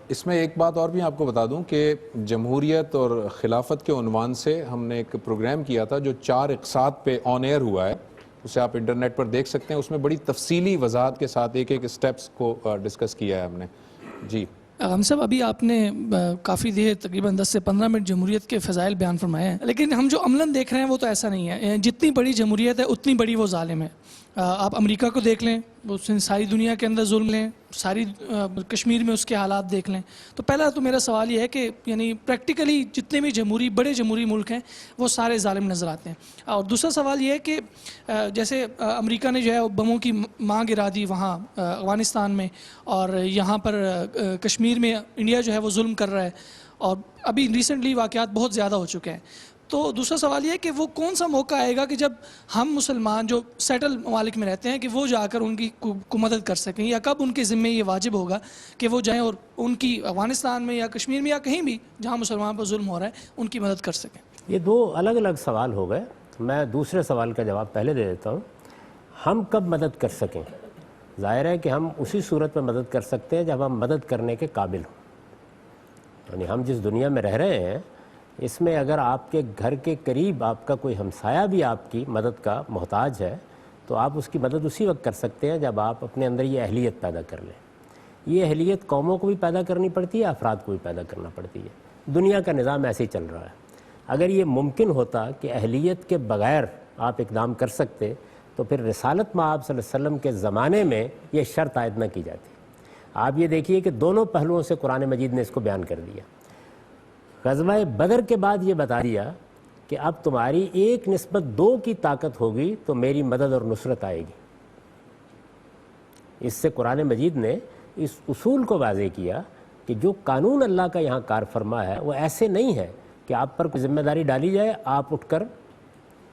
اس میں ایک بات اور بھی آپ کو بتا دوں کہ جمہوریت اور خلافت کے عنوان سے ہم نے ایک پروگرام کیا تھا جو 4 اقساط پہ آن ایئر ہوا ہے، اسے آپ انٹرنیٹ پر دیکھ سکتے ہیں۔ اس میں بڑی تفصیلی وضاحت کے ساتھ ایک ایک سٹیپس کو ڈسکس کیا ہے ہم نے۔ جی ہم صاحب، ابھی آپ نے کافی دیر تقریباً 10 سے 15 منٹ جمہوریت کے فضائل بیان فرمائے ہیں، لیکن ہم جو عملاً دیکھ رہے ہیں وہ تو ایسا نہیں ہے۔ جتنی بڑی جمہوریت ہے اتنی بڑی وہ ظالم ہے۔ آپ امریکہ کو دیکھ لیں، اس نے ساری دنیا کے اندر ظلم لیں، ساری کشمیر میں اس کے حالات دیکھ لیں۔ تو پہلا تو میرا سوال یہ ہے کہ یعنی پریکٹیکلی جتنے بھی بڑے جمہوری ملک ہیں وہ سارے ظالم نظر آتے ہیں۔ اور دوسرا سوال یہ ہے کہ جیسے امریکہ نے جو ہے بموں کی ماں گرا دی وہاں افغانستان میں، اور یہاں پر کشمیر میں انڈیا جو ہے وہ ظلم کر رہا ہے، اور ابھی ریسنٹلی واقعات بہت زیادہ ہو چکے ہیں۔ تو دوسرا سوال یہ ہے کہ وہ کون سا موقع آئے گا کہ جب ہم مسلمان جو سیٹل ممالک میں رہتے ہیں کہ وہ جا کر ان کی کو مدد کر سکیں، یا کب ان کے ذمے یہ واجب ہوگا کہ وہ جائیں اور ان کی افغانستان میں یا کشمیر میں یا کہیں بھی جہاں مسلمان پر ظلم ہو رہا ہے ان کی مدد کر سکیں؟ یہ 2 الگ الگ سوال ہو گئے۔ میں دوسرے سوال کا جواب پہلے دے دیتا ہوں۔ ہم کب مدد کر سکیں؟ ظاہر ہے کہ ہم اسی صورت میں مدد کر سکتے ہیں جب ہم مدد کرنے کے قابل ہوں۔ یعنی ہم جس دنیا میں رہ رہے ہیں اس میں اگر آپ کے گھر کے قریب آپ کا کوئی ہمسایہ بھی آپ کی مدد کا محتاج ہے تو آپ اس کی مدد اسی وقت کر سکتے ہیں جب آپ اپنے اندر یہ اہلیت پیدا کر لیں. یہ اہلیت قوموں کو بھی پیدا کرنی پڑتی ہے, افراد کو بھی پیدا کرنا پڑتی ہے. دنیا کا نظام ایسے ہی چل رہا ہے. اگر یہ ممکن ہوتا کہ اہلیت کے بغیر آپ اقدام کر سکتے تو پھر رسالت مآب صلی اللہ علیہ وسلم کے زمانے میں یہ شرط عائد نہ کی جاتی. آپ یہ دیکھیے کہ دونوں پہلوؤں سے قرآن مجید نے اس کو بیان کر دیا. غزوہ بدر کے بعد یہ بتا دیا کہ اب تمہاری 1:2 کی طاقت ہوگی تو میری مدد اور نصرت آئے گی. اس سے قرآن مجید نے اس اصول کو واضح کیا کہ جو قانون اللہ کا یہاں کار فرما ہے وہ ایسے نہیں ہے کہ آپ پر کوئی ذمہ داری ڈالی جائے آپ اٹھ کر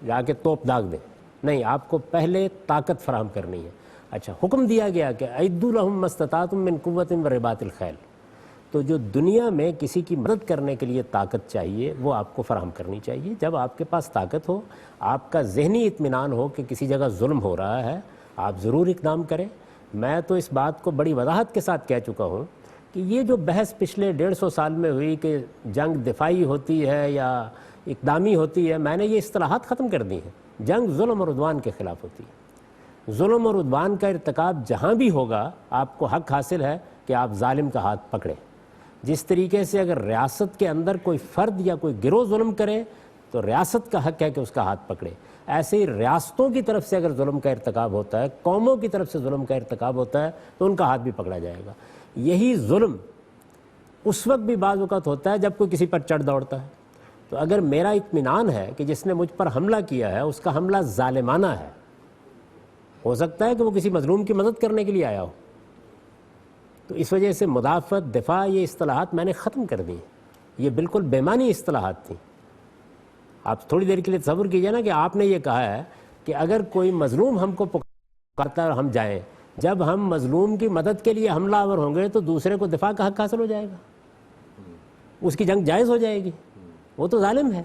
جا کے توپ داغ دیں. نہیں, آپ کو پہلے طاقت فراہم کرنی ہے. اچھا, حکم دیا گیا کہ اعدوا لہم ما استطعتم من قوۃ ورباط الخیل. تو جو دنیا میں کسی کی مدد کرنے کے لیے طاقت چاہیے وہ آپ کو فراہم کرنی چاہیے. جب آپ کے پاس طاقت ہو, آپ کا ذہنی اطمینان ہو کہ کسی جگہ ظلم ہو رہا ہے, آپ ضرور اقدام کریں. میں تو اس بات کو بڑی وضاحت کے ساتھ کہہ چکا ہوں کہ یہ جو بحث پچھلے 150 سال میں ہوئی کہ جنگ دفاعی ہوتی ہے یا اقدامی ہوتی ہے, میں نے یہ اصطلاحات ختم کر دی ہیں. جنگ ظلم اور عدوان کے خلاف ہوتی ہے. ظلم اور عدوان کا ارتکاب جہاں بھی ہوگا آپ کو حق حاصل ہے کہ آپ ظالم کا ہاتھ پکڑیں. جس طریقے سے اگر ریاست کے اندر کوئی فرد یا کوئی گروہ ظلم کرے تو ریاست کا حق ہے کہ اس کا ہاتھ پکڑے, ایسے ہی ریاستوں کی طرف سے اگر ظلم کا ارتکاب ہوتا ہے, قوموں کی طرف سے ظلم کا ارتکاب ہوتا ہے تو ان کا ہاتھ بھی پکڑا جائے گا. یہی ظلم اس وقت بھی بعض اوقات ہوتا ہے جب کوئی کسی پر چڑھ دوڑتا ہے. تو اگر میرا اطمینان ہے کہ جس نے مجھ پر حملہ کیا ہے اس کا حملہ ظالمانہ ہے, ہو سکتا ہے کہ وہ کسی مظلوم کی مدد کرنے کے لیے آیا ہو, تو اس وجہ سے مدافعت, دفاع, یہ اصطلاحات میں نے ختم کر دی. یہ بالکل بے معنی اصطلاحات تھیں. آپ تھوڑی دیر کے لیے تصور کیجئے نا کہ آپ نے یہ کہا ہے کہ اگر کوئی مظلوم ہم کو پکارتا ہے اور ہم جائیں, جب ہم مظلوم کی مدد کے لیے حملہ آور ہوں گے تو دوسرے کو دفاع کا حق حاصل ہو جائے گا, اس کی جنگ جائز ہو جائے گی, وہ تو ظالم ہے.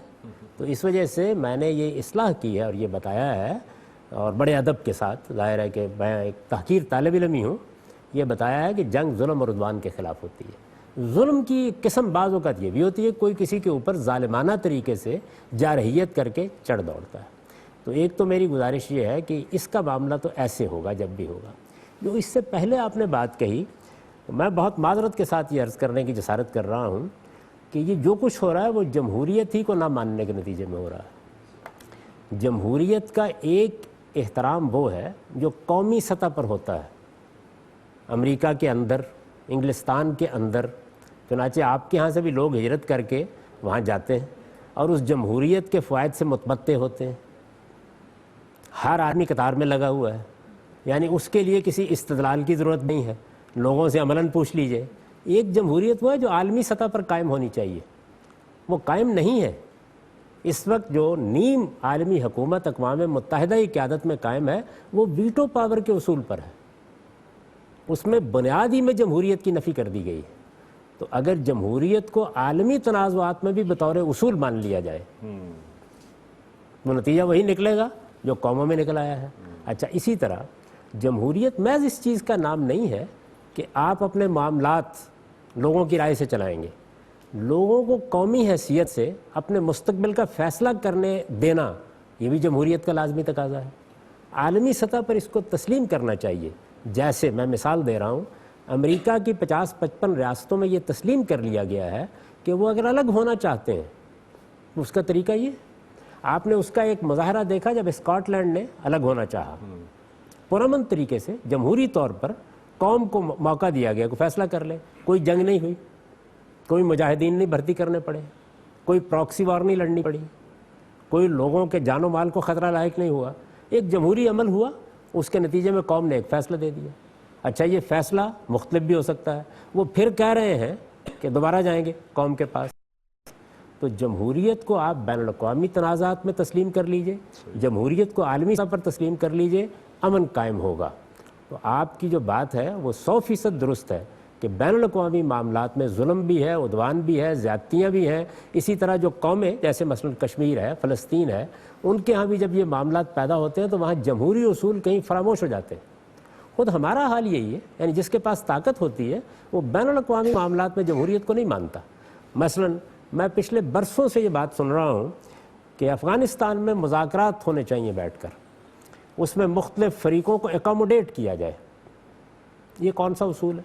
تو اس وجہ سے میں نے یہ اصلاح کی ہے اور یہ بتایا ہے, اور بڑے ادب کے ساتھ, ظاہر ہے کہ میں ایک تحقیر طالب علم ہی ہوں, یہ بتایا ہے کہ جنگ ظلم اور عدوان کے خلاف ہوتی ہے. ظلم کی قسم بعض اوقات یہ بھی ہوتی ہے کوئی کسی کے اوپر ظالمانہ طریقے سے جارحیت کر کے چڑھ دوڑتا ہے. تو ایک تو میری گزارش یہ ہے کہ اس کا معاملہ تو ایسے ہوگا جب بھی ہوگا. جو اس سے پہلے آپ نے بات کہی, میں بہت معذرت کے ساتھ یہ عرض کرنے کی جسارت کر رہا ہوں کہ یہ جو کچھ ہو رہا ہے وہ جمہوریت ہی کو نہ ماننے کے نتیجے میں ہو رہا ہے. جمہوریت کا ایک احترام وہ ہے جو قومی سطح پر ہوتا ہے, امریکہ کے اندر, انگلستان کے اندر. چنانچہ آپ کے ہاں سے بھی لوگ ہجرت کر کے وہاں جاتے ہیں اور اس جمہوریت کے فوائد سے متمتع ہوتے ہیں. ہر آدمی قطار میں لگا ہوا ہے, یعنی اس کے لیے کسی استدلال کی ضرورت نہیں ہے. لوگوں سے عملاً پوچھ لیجئے. ایک جمہوریت وہ ہے جو عالمی سطح پر قائم ہونی چاہیے, وہ قائم نہیں ہے. اس وقت جو نیم عالمی حکومت اقوام متحدہ کی قیادت میں قائم ہے وہ ویٹو پاور کے اصول پر ہے. اس میں بنیادی میں جمہوریت کی نفی کر دی گئی ہے. تو اگر جمہوریت کو عالمی تنازعات میں بھی بطور اصول مان لیا جائے وہ نتیجہ وہی نکلے گا جو قوموں میں نکل آیا ہے. اچھا, اسی طرح جمہوریت محض اس چیز کا نام نہیں ہے کہ آپ اپنے معاملات لوگوں کی رائے سے چلائیں گے. لوگوں کو قومی حیثیت سے اپنے مستقبل کا فیصلہ کرنے دینا یہ بھی جمہوریت کا لازمی تقاضا ہے. عالمی سطح پر اس کو تسلیم کرنا چاہیے. جیسے میں مثال دے رہا ہوں, امریکہ کی 50-55 ریاستوں میں یہ تسلیم کر لیا گیا ہے کہ وہ اگر الگ ہونا چاہتے ہیں اس کا طریقہ یہ. آپ نے اس کا ایک مظاہرہ دیکھا جب اسکاٹ لینڈ نے الگ ہونا چاہا, پرامن طریقے سے جمہوری طور پر قوم کو موقع دیا گیا کہ فیصلہ کر لے. کوئی جنگ نہیں ہوئی, کوئی مجاہدین نہیں بھرتی کرنے پڑے, کوئی پراکسی وار نہیں لڑنی پڑی, کوئی لوگوں کے جان و مال کو خطرہ لاحق نہیں ہوا. ایک جمہوری عمل ہوا, اس کے نتیجے میں قوم نے ایک فیصلہ دے دیا. اچھا, یہ فیصلہ مختلف بھی ہو سکتا ہے. وہ پھر کہہ رہے ہیں کہ دوبارہ جائیں گے قوم کے پاس. تو جمہوریت کو آپ بین الاقوامی تنازعات میں تسلیم کر لیجئے, جمہوریت کو عالمی سطح پر تسلیم کر لیجئے, امن قائم ہوگا. تو آپ کی جو بات ہے وہ 100% درست ہے کہ بین الاقوامی معاملات میں ظلم بھی ہے, عدوان بھی ہے, زیادتیاں بھی ہیں. اسی طرح جو قومیں جیسے مثلا کشمیر ہے, فلسطین ہے, ان کے ہاں بھی جب یہ معاملات پیدا ہوتے ہیں تو وہاں جمہوری اصول کہیں فراموش ہو جاتے ہیں. خود ہمارا حال یہی ہے, یعنی جس کے پاس طاقت ہوتی ہے وہ بین الاقوامی معاملات میں جمہوریت کو نہیں مانتا. مثلا میں پچھلے برسوں سے یہ بات سن رہا ہوں کہ افغانستان میں مذاکرات ہونے چاہیے بیٹھ کر، اس میں مختلف فریقوں کو اکاموڈیٹ کیا جائے۔ یہ کون سا اصول ہے؟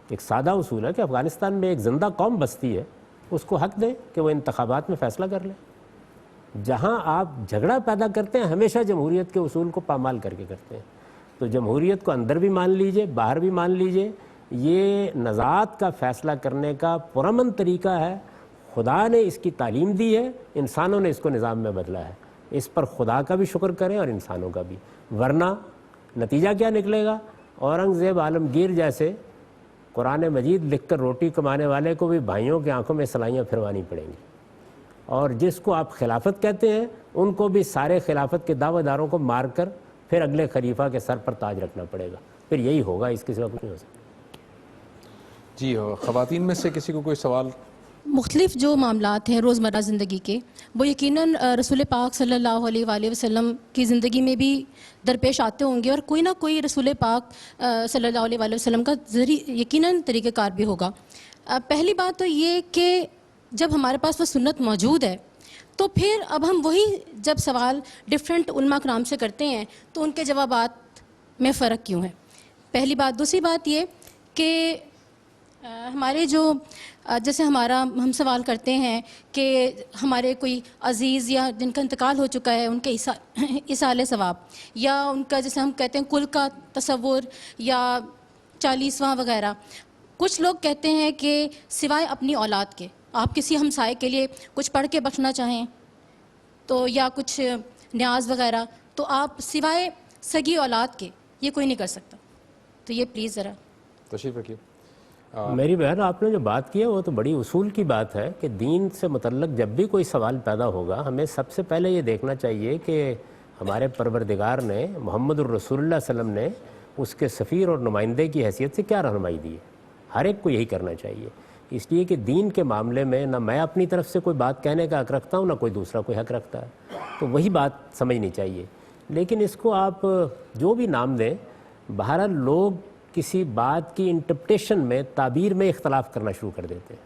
ایک سادہ اصول ہے کہ افغانستان میں ایک زندہ قوم بستی ہے، اس کو حق دیں کہ وہ انتخابات میں فیصلہ کر لیں۔ جہاں آپ جھگڑا پیدا کرتے ہیں ہمیشہ جمہوریت کے اصول کو پامال کر کے کرتے ہیں۔ تو جمہوریت کو اندر بھی مان لیجئے، باہر بھی مان لیجئے، یہ نزاعات کا فیصلہ کرنے کا پرامن طریقہ ہے۔ خدا نے اس کی تعلیم دی ہے، انسانوں نے اس کو نظام میں بدلا ہے۔ اس پر خدا کا بھی شکر کریں اور انسانوں کا بھی، ورنہ نتیجہ کیا نکلے گا؟ اورنگزیب عالمگیر جیسے قرآن مجید لکھ کر روٹی کمانے والے کو بھی بھائیوں کی آنکھوں میں سلائیاں پھروانی پڑیں گی، اور جس کو آپ خلافت کہتے ہیں ان کو بھی سارے خلافت کے دعوے داروں کو مار کر پھر اگلے خلیفہ کے سر پر تاج رکھنا پڑے گا۔ پھر یہی ہوگا، اس کے سوا کچھ نہیں ہو سکتا۔ جی خواتین میں سے کسی کو کوئی سوال؟ مختلف جو معاملات ہیں روزمرہ زندگی کے، وہ یقیناً رسول پاک صلی اللہ علیہ وآلہ وسلم کی زندگی میں بھی درپیش آتے ہوں گے، اور کوئی نہ کوئی رسول پاک صلی اللہ علیہ وآلہ وسلم کا یقیناً طریقہ کار بھی ہوگا۔ پہلی بات تو یہ کہ جب ہمارے پاس وہ سنت موجود ہے تو پھر اب ہم وہی جب سوال ڈفرینٹ علماء کرام سے کرتے ہیں تو ان کے جوابات میں فرق کیوں ہے؟ پہلی بات۔ دوسری بات یہ کہ ہمارے جو جیسے ہم سوال کرتے ہیں کہ ہمارے کوئی عزیز یا جن کا انتقال ہو چکا ہے ان کے ایصال ثواب، یا ان کا جیسے ہم کہتے ہیں کل کا تصور یا 40واں وغیرہ، کچھ لوگ کہتے ہیں کہ سوائے اپنی اولاد کے آپ کسی ہمسائے کے لیے کچھ پڑھ کے بخشنا چاہیں تو یا کچھ نیاز وغیرہ تو آپ سوائے سگی اولاد کے یہ کوئی نہیں کر سکتا۔ تو یہ پلیز ذرا تشریف رکھیے۔ میری بہن، آپ نے جو بات کی ہے وہ تو بڑی اصول کی بات ہے کہ دین سے متعلق جب بھی کوئی سوال پیدا ہوگا ہمیں سب سے پہلے یہ دیکھنا چاہیے کہ ہمارے پروردگار نے محمد الرسول اللہ صلی اللہ علیہ وسلم نے اس کے سفیر اور نمائندے کی حیثیت سے کیا رہنمائی دی ہے۔ ہر ایک کو یہی کرنا چاہیے، اس لیے کہ دین کے معاملے میں نہ میں اپنی طرف سے کوئی بات کہنے کا حق رکھتا ہوں نہ کوئی دوسرا کوئی حق رکھتا ہے، تو وہی بات سمجھنی چاہیے۔ لیکن اس کو آپ جو بھی نام دیں، بہرحال لوگ کسی بات کی انٹرپریٹیشن میں، تعبیر میں اختلاف کرنا شروع کر دیتے ہیں۔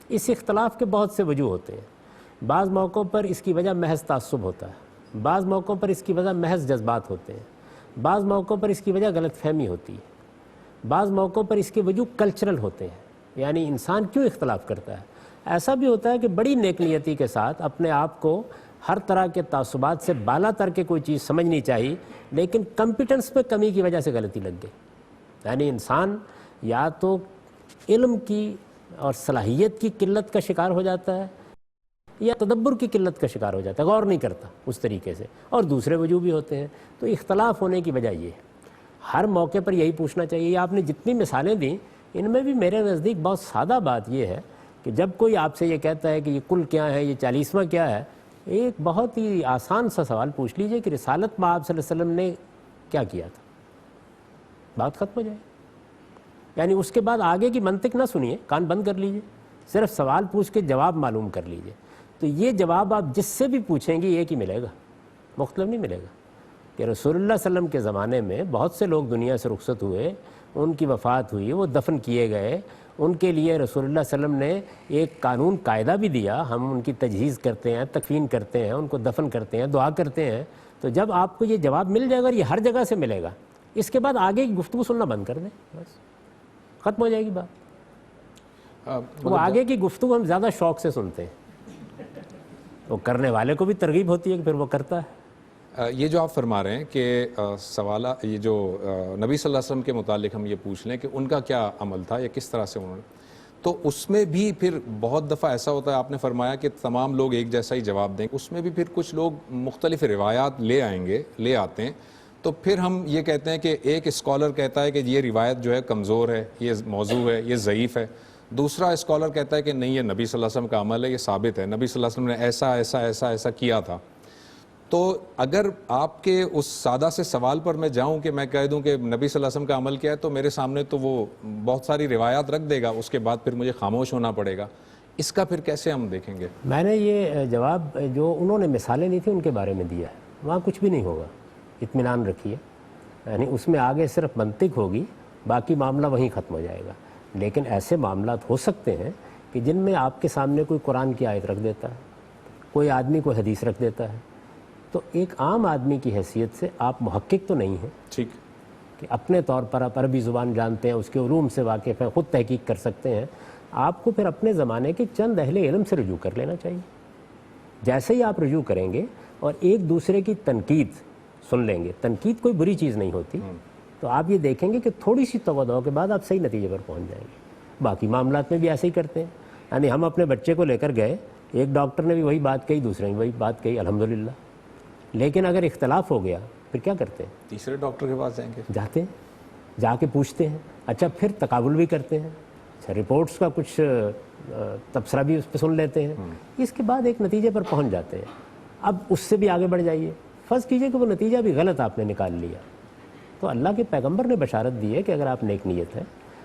اس اختلاف کے بہت سے وجوہ ہوتے ہیں۔ بعض موقعوں پر اس کی وجہ محض تعصب ہوتا ہے، بعض موقعوں پر اس کی وجہ محض جذبات ہوتے ہیں، بعض موقعوں پر اس کی وجہ غلط فہمی ہوتی ہے، بعض موقعوں پر اس کے وجوہ کلچرل ہوتے ہیں، یعنی انسان کیوں اختلاف کرتا ہے۔ ایسا بھی ہوتا ہے کہ بڑی نیک نیتی کے ساتھ اپنے آپ کو ہر طرح کے تعصبات سے بالا تر کے کوئی چیز سمجھنی چاہیے، لیکن کمپیٹنس پہ کمی کی وجہ سے غلطی لگ گئی۔ یعنی انسان یا تو علم کی اور صلاحیت کی قلت کا شکار ہو جاتا ہے یا تدبر کی قلت کا شکار ہو جاتا ہے، غور نہیں کرتا اس طریقے سے، اور دوسرے وجوہ بھی ہوتے ہیں۔ تو اختلاف ہونے کی وجہ یہ ہے۔ ہر موقع پر یہی پوچھنا چاہیے۔ آپ نے جتنی مثالیں دیں ان میں بھی میرے نزدیک بہت سادہ بات یہ ہے کہ جب کوئی آپ سے یہ کہتا ہے کہ یہ کل کیا ہے، یہ 40واں کیا ہے، ایک بہت ہی آسان سا سوال پوچھ لیجئے کہ رسالت میں آپ صلی اللہ علیہ وسلم نے کیا کیا تھا، بات ختم ہو جائے۔ یعنی اس کے بعد آگے کی منطق نہ سنیے، کان بند کر لیجئے، صرف سوال پوچھ کے جواب معلوم کر لیجئے۔ تو یہ جواب آپ جس سے بھی پوچھیں گے ایک ہی ملے گا، مختلف نہیں ملے گا۔ کہ رسول اللہ صلی اللہ علیہ وسلم کے زمانے میں بہت سے لوگ دنیا سے رخصت ہوئے، ان کی وفات ہوئی، وہ دفن کیے گئے، ان کے لیے رسول اللہ صلی اللہ علیہ وسلم نے ایک قانون قاعدہ بھی دیا، ہم ان کی تجہیز کرتے ہیں، تکفین کرتے ہیں، ان کو دفن کرتے ہیں، دعا کرتے ہیں۔ تو جب آپ کو یہ جواب مل جائے گا اور یہ ہر جگہ سے ملے گا، اس کے بعد آگے کی گفتگو سننا بند کر دیں، بس ختم ہو جائے گی بات۔ وہ آگے کی گفتگو ہم زیادہ شوق سے سنتے ہیں، وہ کرنے والے کو بھی ترغیب ہوتی ہے کہ پھر وہ کرتا ہے۔ یہ جو آپ فرما رہے ہیں کہ سوالات، یہ جو نبی صلی اللہ علیہ وسلم کے متعلق ہم یہ پوچھ لیں کہ ان کا کیا عمل تھا یا کس طرح سے انہوں نے، تو اس میں بھی پھر بہت دفعہ ایسا ہوتا ہے، آپ نے فرمایا کہ تمام لوگ ایک جیسا ہی جواب دیں، اس میں بھی پھر کچھ لوگ مختلف روایات لے آتے ہیں، تو پھر ہم یہ کہتے ہیں کہ ایک اسکالر کہتا ہے کہ یہ روایت جو ہے کمزور ہے، یہ موضوع ہے، یہ ضعیف ہے، دوسرا اسکالر کہتا ہے کہ نہیں، یہ نبی صلی اللہ علیہ وسلم کا عمل ہے، یہ ثابت ہے، نبی صلی اللہ علیہ وسلم نے ایسا ایسا ایسا ایسا کیا تھا۔ تو اگر آپ کے اس سادہ سے سوال پر میں جاؤں کہ میں کہہ دوں کہ نبی صلی اللہ علیہ وسلم کا عمل کیا ہے، تو میرے سامنے تو وہ بہت ساری روایات رکھ دے گا، اس کے بعد پھر مجھے خاموش ہونا پڑے گا۔ اس کا پھر کیسے ہم دیکھیں گے؟ میں نے یہ جواب جو انہوں نے مثالیں دی تھیں ان کے بارے میں دیا ہے، وہاں کچھ بھی نہیں ہوگا، اطمینان رکھیے۔ یعنی اس میں آگے صرف منطق ہوگی، باقی معاملہ وہیں ختم ہو جائے گا۔ لیکن ایسے معاملات ہو سکتے ہیں کہ جن میں آپ کے سامنے کوئی قرآن کی آیت رکھ دیتا ہے, کوئی آدمی کوئی حدیث رکھ دیتا ہے, تو ایک عام آدمی کی حیثیت سے آپ محقق تو نہیں ہیں ٹھیک کہ اپنے طور پر آپ عربی زبان جانتے ہیں, اس کے علوم سے واقف ہیں, خود تحقیق کر سکتے ہیں. آپ کو پھر اپنے زمانے کے چند اہل علم سے رجوع کر لینا چاہیے. جیسے ہی آپ رجوع کریں گے اور ایک دوسرے کی تنقید سن لیں گے, تنقید کوئی بری چیز نہیں ہوتی, تو آپ یہ دیکھیں گے کہ تھوڑی سی توجہ کے بعد آپ صحیح نتیجے پر پہنچ جائیں گے. باقی معاملات میں بھی ایسے ہی کرتے ہیں. یعنی ہم اپنے بچے کو لے کر گئے, ایک ڈاکٹر نے بھی وہی بات کہی, دوسرے نے وہی بات کہی, الحمدللہ, لیکن اگر اختلاف ہو گیا پھر کیا کرتے ہیں؟ تیسرے ڈاکٹر کے پاس جائیں گے, جاتے ہیں, جا کے پوچھتے ہیں. اچھا پھر تقابل بھی کرتے ہیں, اچھا رپورٹس کا کچھ تبصرہ بھی اس پہ سن لیتے ہیں, اس کے بعد ایک نتیجے پر پہنچ جاتے ہیں. اب اس سے بھی آگے بڑھ جائیے. فرض کیجئے کہ وہ نتیجہ بھی غلط آپ نے نکال لیا, تو اللہ کے پیغمبر نے بشارت دی ہے کہ اگر آپ نیک نیت ہے,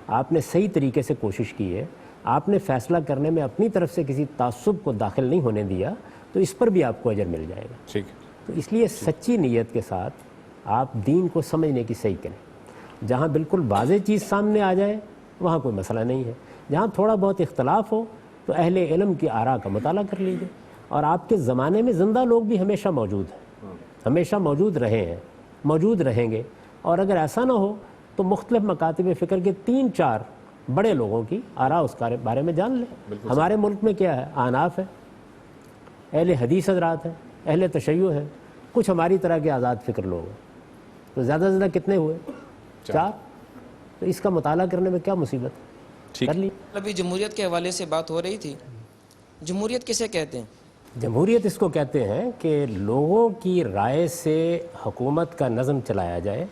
آپ نے صحیح طریقے سے کوشش کی ہے, آپ نے فیصلہ کرنے میں اپنی طرف سے کسی تعصب کو داخل نہیں ہونے دیا, تو اس پر بھی آپ کو اجر مل جائے گا. ٹھیک. تو اس لیے سچی نیت کے ساتھ آپ دین کو سمجھنے کی صحیح کریں. جہاں بالکل واضح چیز سامنے آ جائے وہاں کوئی مسئلہ نہیں ہے. جہاں تھوڑا بہت اختلاف ہو تو اہل علم کی آراء کا مطالعہ کر لیجیے. اور آپ کے زمانے میں زندہ لوگ بھی ہمیشہ موجود ہیں, ہمیشہ موجود رہے ہیں, موجود رہیں گے. اور اگر ایسا نہ ہو تو مختلف مکاتب فکر کے 3-4 بڑے لوگوں کی آراء اس کے بارے میں جان لیں. ہمارے ملک میں کیا ہے, احناف ہے, اہل حدیث حضرات ہیں, اہل تشیع ہیں, کچھ ہماری طرح کے آزاد فکر لوگ ہیں. تو زیادہ سے زیادہ کتنے ہوئے؟ 4. تو اس کا مطالعہ کرنے میں کیا مصیبت ہے؟ کر لی. ابھی جمہوریت کے حوالے سے بات ہو رہی تھی. جمہوریت کسے کہتے ہیں؟ جمہوریت اس کو کہتے ہیں کہ لوگوں کی رائے سے حکومت کا نظم چلایا جائے,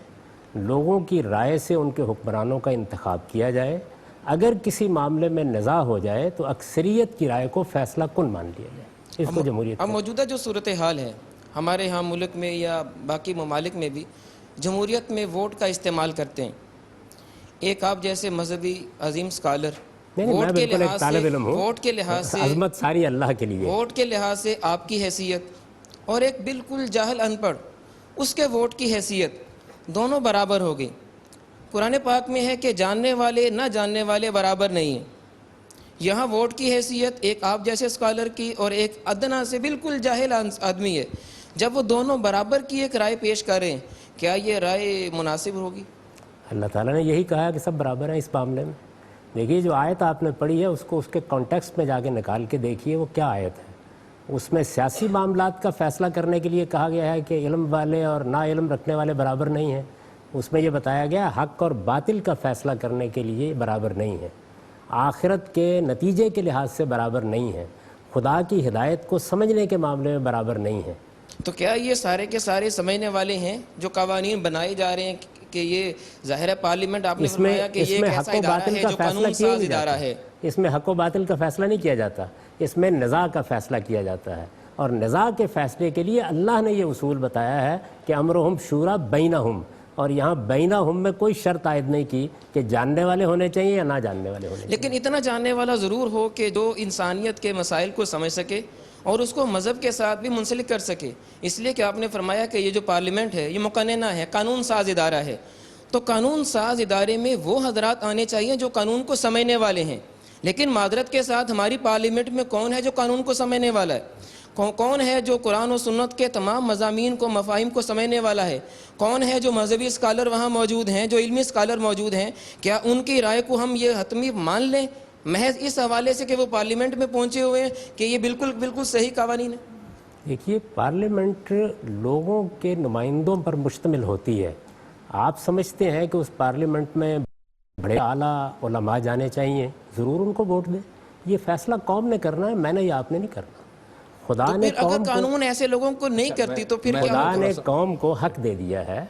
لوگوں کی رائے سے ان کے حکمرانوں کا انتخاب کیا جائے. اگر کسی معاملے میں نزاع ہو جائے تو اکثریت کی رائے کو فیصلہ کن مان لیا جائے. اس کو جمہوریت. اب موجودہ جو صورتحال ہے ہمارے ہاں ملک میں یا باقی ممالک میں بھی جمہوریت میں ووٹ کا استعمال کرتے ہیں. ایک آپ جیسے مذہبی عظیم اسکالر ووٹ کے لحاظ سے عظمت ساری اللہ کے لیے, ووٹ کے لحاظ سے آپ کی حیثیت اور ایک بالکل جاہل ان پڑھ اس کے ووٹ کی حیثیت دونوں برابر ہو گئی. قرآن پاک میں ہے کہ جاننے والے نہ جاننے والے برابر نہیں ہیں. یہاں ووٹ کی حیثیت ایک آپ جیسے اسکالر کی اور ایک ادنا سے بالکل جاہل آدمی ہے. جب وہ دونوں برابر کی ایک رائے پیش کریں, کیا یہ رائے مناسب ہوگی؟ اللہ تعالیٰ نے یہی کہا کہ سب برابر ہیں اس معاملے میں. دیکھیے جو آیت آپ نے پڑھی ہے اس کو اس کے کانٹیکسٹ میں جا کے نکال کے دیکھیے وہ کیا آیت ہے. اس میں سیاسی معاملات کا فیصلہ کرنے کے لیے کہا گیا ہے کہ علم والے اور نا علم رکھنے والے برابر نہیں ہیں. اس میں یہ بتایا گیا حق اور باطل کا فیصلہ کرنے کے لیے برابر نہیں ہے, آخرت کے نتیجے کے لحاظ سے برابر نہیں ہے, خدا کی ہدایت کو سمجھنے کے معاملے میں برابر نہیں ہے. تو کیا یہ سارے کے سارے سمجھنے والے ہیں جو قوانین بنائے جا رہے ہیں کہ یہ ظاہر ہے پارلیمنٹ آپ نے فرمایا کہ یہ ایک ایسا ادارہ ہے جو قانون ساز ادارہ ہے. اس میں حق و باطل کا فیصلہ نہیں کیا جاتا, اس میں نزاع کا فیصلہ کیا جاتا ہے. اور نزاع کے فیصلے کے لیے اللہ نے یہ اصول بتایا ہے کہ امرہم شورا بینہم, اور یہاں بینہم میں کوئی شرط عائد نہیں کی کہ جاننے والے ہونے چاہیے یا نہ جاننے والے ہونے چاہیے. لیکن اتنا جاننے والا ضرور ہو کہ جو انسانیت کے مسائل کو سمجھ سکے اور اس کو مذہب کے ساتھ بھی منسلک کر سکے. اس لیے کہ آپ نے فرمایا کہ یہ جو پارلیمنٹ ہے یہ مقننہ ہے, قانون ساز ادارہ ہے. تو قانون ساز ادارے میں وہ حضرات آنے چاہیے جو قانون کو سمجھنے والے ہیں. لیکن معذرت کے ساتھ ہماری پارلیمنٹ میں کون ہے جو قانون کو سمجھنے والا ہے؟ کون ہے جو قرآن و سنت کے تمام مضامین کو مفاہیم کو سمجھنے والا ہے؟ کون ہے جو مذہبی اسکالر وہاں موجود ہیں, جو علمی اسکالر موجود ہیں؟ کیا ان کی رائے کو ہم یہ حتمی مان لیں محض اس حوالے سے کہ وہ پارلیمنٹ میں پہنچے ہوئے ہیں کہ یہ بالکل صحیح قوانین ہے؟ دیکھیے پارلیمنٹ لوگوں کے نمائندوں پر مشتمل ہوتی ہے. آپ سمجھتے ہیں کہ اس پارلیمنٹ میں بڑے اعلیٰ علماء جانے چاہیے, ضرور ان کو ووٹ دیں. یہ فیصلہ قوم نے کرنا ہے, میں نے یا آپ نے نہیں کرنا. خدا نے اگر قانون ایسے لوگوں کو نہیں کرتی تو پھر خدا نے قوم کو حق دے دیا ہے,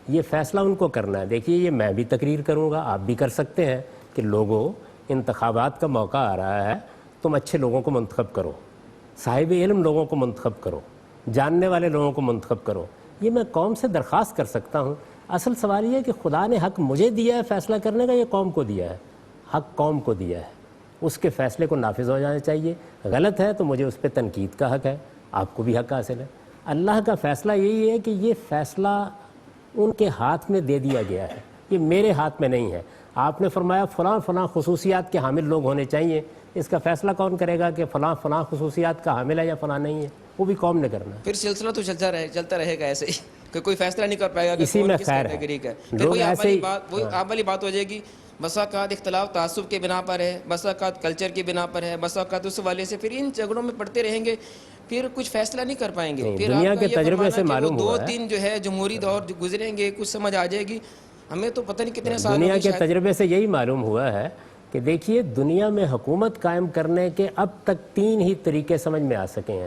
یہ فیصلہ ان کو کرنا ہے. دیکھیے یہ میں بھی تقریر کروں گا, آپ بھی کر سکتے ہیں کہ لوگوں انتخابات کا موقع آ رہا ہے, تم اچھے لوگوں کو منتخب کرو, صاحب علم لوگوں کو منتخب کرو, جاننے والے لوگوں کو منتخب کرو. یہ میں قوم سے درخواست کر سکتا ہوں. اصل سوال یہ ہے کہ خدا نے حق مجھے دیا ہے فیصلہ کرنے کا, یہ قوم کو دیا ہے. حق قوم کو دیا ہے, اس کے فیصلے کو نافذ ہو جانا چاہیے. غلط ہے تو مجھے اس پہ تنقید کا حق ہے, آپ کو بھی حق حاصل ہے. اللہ کا فیصلہ یہی ہے کہ یہ فیصلہ ان کے ہاتھ میں دے دیا گیا ہے. یہ میرے ہاتھ میں نہیں ہے. آپ نے فرمایا فلاں فلاں خصوصیات کے حامل لوگ ہونے چاہیے. اس کا فیصلہ کون کرے گا کہ فلاں فلاں خصوصیات کا حامل ہے یا فلاں نہیں ہے؟ وہ بھی قوم نے کرنا ہے. پھر سلسلہ تو چلتا رہے گا ایسے ہی کہ کوئی فیصلہ نہیں کر پائے گا کہ اسی کون میں کس خیر ہے. کیٹیگری کا ہے. پھر لوگ وہی ایسے ہی آپ والی بات ہو جائے گی. بسا اوقات اختلاف تعصب کے بنا پر ہے, بسا اوقات کلچر کی بنا پر ہے, بسا اوقات اس حوالے سے پھر ان جھگڑوں میں پڑتے رہیں گے, پھر کچھ فیصلہ نہیں کر پائیں گے. پھر دنیا آپ کا کے یہ تجربے فرمانا سے کہ وہ معلوم ہوا ہے. 2-3 جو ہے جمہوری دور گزریں گے, کچھ سمجھ آ جائے گی. ہمیں تو پتہ نہیں کتنے سال دنیا کے تجربے سے یہی معلوم ہوا ہے کہ دیکھیے دنیا میں حکومت قائم کرنے کے اب تک 3 ہی طریقے سمجھ میں آ سکے ہیں.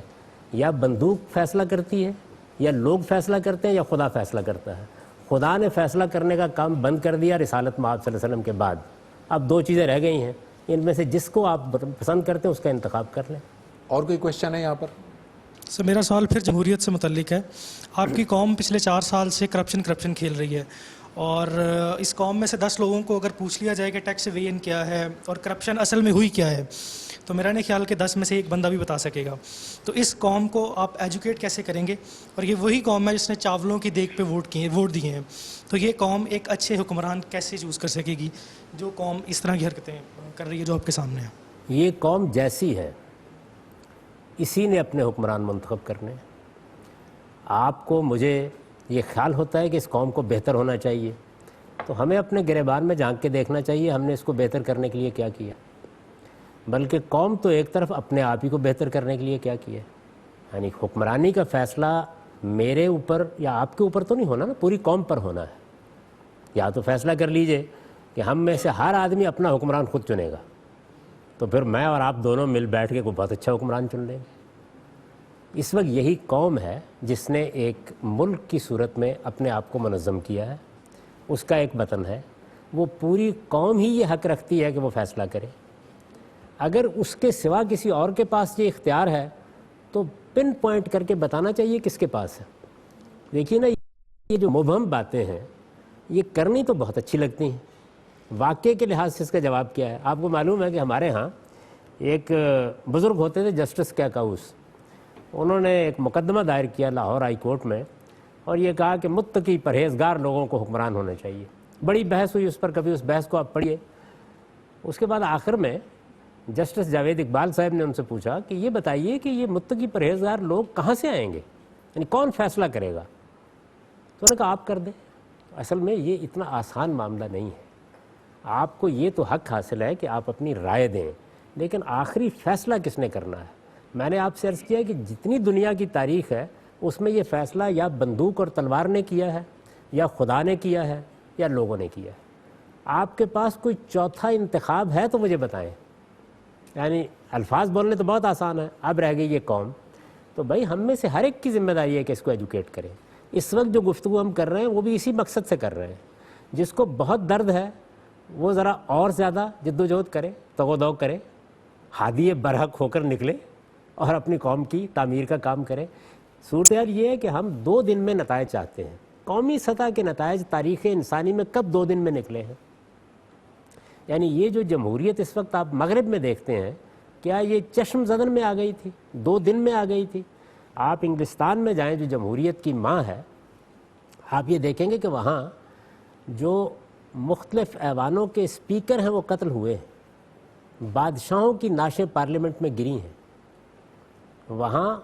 یا بندوق فیصلہ کرتی ہے, یا لوگ فیصلہ کرتے ہیں, یا خدا فیصلہ کرتا ہے. خدا نے فیصلہ کرنے کا کام بند کر دیا رسالت مآب صلی اللہ علیہ وسلم کے بعد. اب 2 چیزیں رہ گئی ہیں, ان میں سے جس کو آپ پسند کرتے ہیں اس کا انتخاب کر لیں. اور کوئی کوشچن ہے یہاں پر؟ سر میرا سوال پھر جمہوریت سے متعلق ہے. آپ کی قوم پچھلے 4 سال سے کرپشن کھیل رہی ہے, اور اس قوم میں سے 10 لوگوں کو اگر پوچھ لیا جائے کہ ٹیکس ایویژن کیا ہے اور کرپشن اصل میں ہوئی کیا ہے, تو میرا نہیں خیال کہ 10 میں سے ایک بندہ بھی بتا سکے گا. تو اس قوم کو آپ ایجوکیٹ کیسے کریں گے؟ اور یہ وہی قوم ہے جس نے چاولوں کی دیگ پہ ووٹ دیے ہیں. تو یہ قوم ایک اچھے حکمران کیسے چوز کر سکے گی جو قوم اس طرح کی حرکتیں کر رہی ہے جو آپ کے سامنے ہے؟ یہ قوم جیسی ہے اسی نے اپنے حکمران منتخب کرنے. آپ کو مجھے یہ خیال ہوتا ہے کہ اس قوم کو بہتر ہونا چاہیے, تو ہمیں اپنے گریبان میں جھانک کے دیکھنا چاہیے ہم نے اس کو بہتر کرنے کے لیے کیا کیا. بلکہ قوم تو ایک طرف اپنے آپ ہی کو بہتر کرنے کے لیے کیا کیا. یعنی حکمرانی کا فیصلہ میرے اوپر یا آپ کے اوپر تو نہیں ہونا نا, پوری قوم پر ہونا ہے. یا تو فیصلہ کر لیجئے کہ ہم میں سے ہر آدمی اپنا حکمران خود چنے گا, تو پھر میں اور آپ دونوں مل بیٹھ کے کوئی بہت اچھا حکمران چن لیں گے. اس وقت یہی قوم ہے جس نے ایک ملک کی صورت میں اپنے آپ کو منظم کیا ہے, اس کا ایک وطن ہے, وہ پوری قوم ہی یہ حق رکھتی ہے کہ وہ فیصلہ کرے. اگر اس کے سوا کسی اور کے پاس یہ اختیار ہے تو پن پوائنٹ کر کے بتانا چاہیے کس کے پاس ہے. دیکھیے نا, یہ جو مبہم باتیں ہیں یہ کرنی تو بہت اچھی لگتی ہیں, واقعے کے لحاظ سے اس کا جواب کیا ہے؟ آپ کو معلوم ہے کہ ہمارے ہاں ایک بزرگ ہوتے تھے جسٹس کیکاؤس, انہوں نے ایک مقدمہ دائر کیا لاہور ہائی کورٹ میں, اور یہ کہا کہ متقی پرہیزگار لوگوں کو حکمران ہونا چاہیے. بڑی بحث ہوئی اس پر, کبھی اس بحث کو آپ پڑھیے. اس کے بعد آخر میں جسٹس جاوید اقبال صاحب نے ان سے پوچھا کہ یہ بتائیے کہ یہ متقی پرہیزگار لوگ کہاں سے آئیں گے, یعنی کون فیصلہ کرے گا؟ تو انہوں نے کہا آپ کر دیں. اصل میں یہ اتنا آسان معاملہ نہیں ہے. آپ کو یہ تو حق حاصل ہے کہ آپ اپنی رائے دیں, لیکن آخری فیصلہ کس نے کرنا ہے؟ میں نے آپ سے عرض کیا کہ جتنی دنیا کی تاریخ ہے اس میں یہ فیصلہ یا بندوق اور تلوار نے کیا ہے, یا خدا نے کیا ہے, یا لوگوں نے کیا ہے. آپ کے پاس کوئی چوتھا انتخاب ہے تو مجھے بتائیں. یعنی الفاظ بولنے تو بہت آسان ہے, اب رہ گئی یہ قوم. تو بھائی ہم میں سے ہر ایک کی ذمہ داری ہے کہ اس کو ایجوکیٹ کریں. اس وقت جو گفتگو ہم کر رہے ہیں وہ بھی اسی مقصد سے کر رہے ہیں. جس کو بہت درد ہے وہ ذرا اور زیادہ جدوجہد کرے, تگ کرے, ہادی برحق ہو کر نکلے اور اپنی قوم کی تعمیر کا کام کرے. صورتحال یہ ہے کہ ہم 2 دن میں نتائج چاہتے ہیں. قومی سطح کے نتائج تاریخ انسانی میں کب 2 دن میں نکلے ہیں؟ یعنی یہ جو جمہوریت اس وقت آپ مغرب میں دیکھتے ہیں, کیا یہ چشم زدن میں آ گئی تھی, 2 دن میں آ گئی تھی؟ آپ انگلستان میں جائیں جو جمہوریت کی ماں ہے, آپ یہ دیکھیں گے کہ وہاں جو مختلف ایوانوں کے اسپیکر ہیں وہ قتل ہوئے ہیں, بادشاہوں کی ناشیں پارلیمنٹ میں گری ہیں, وہاں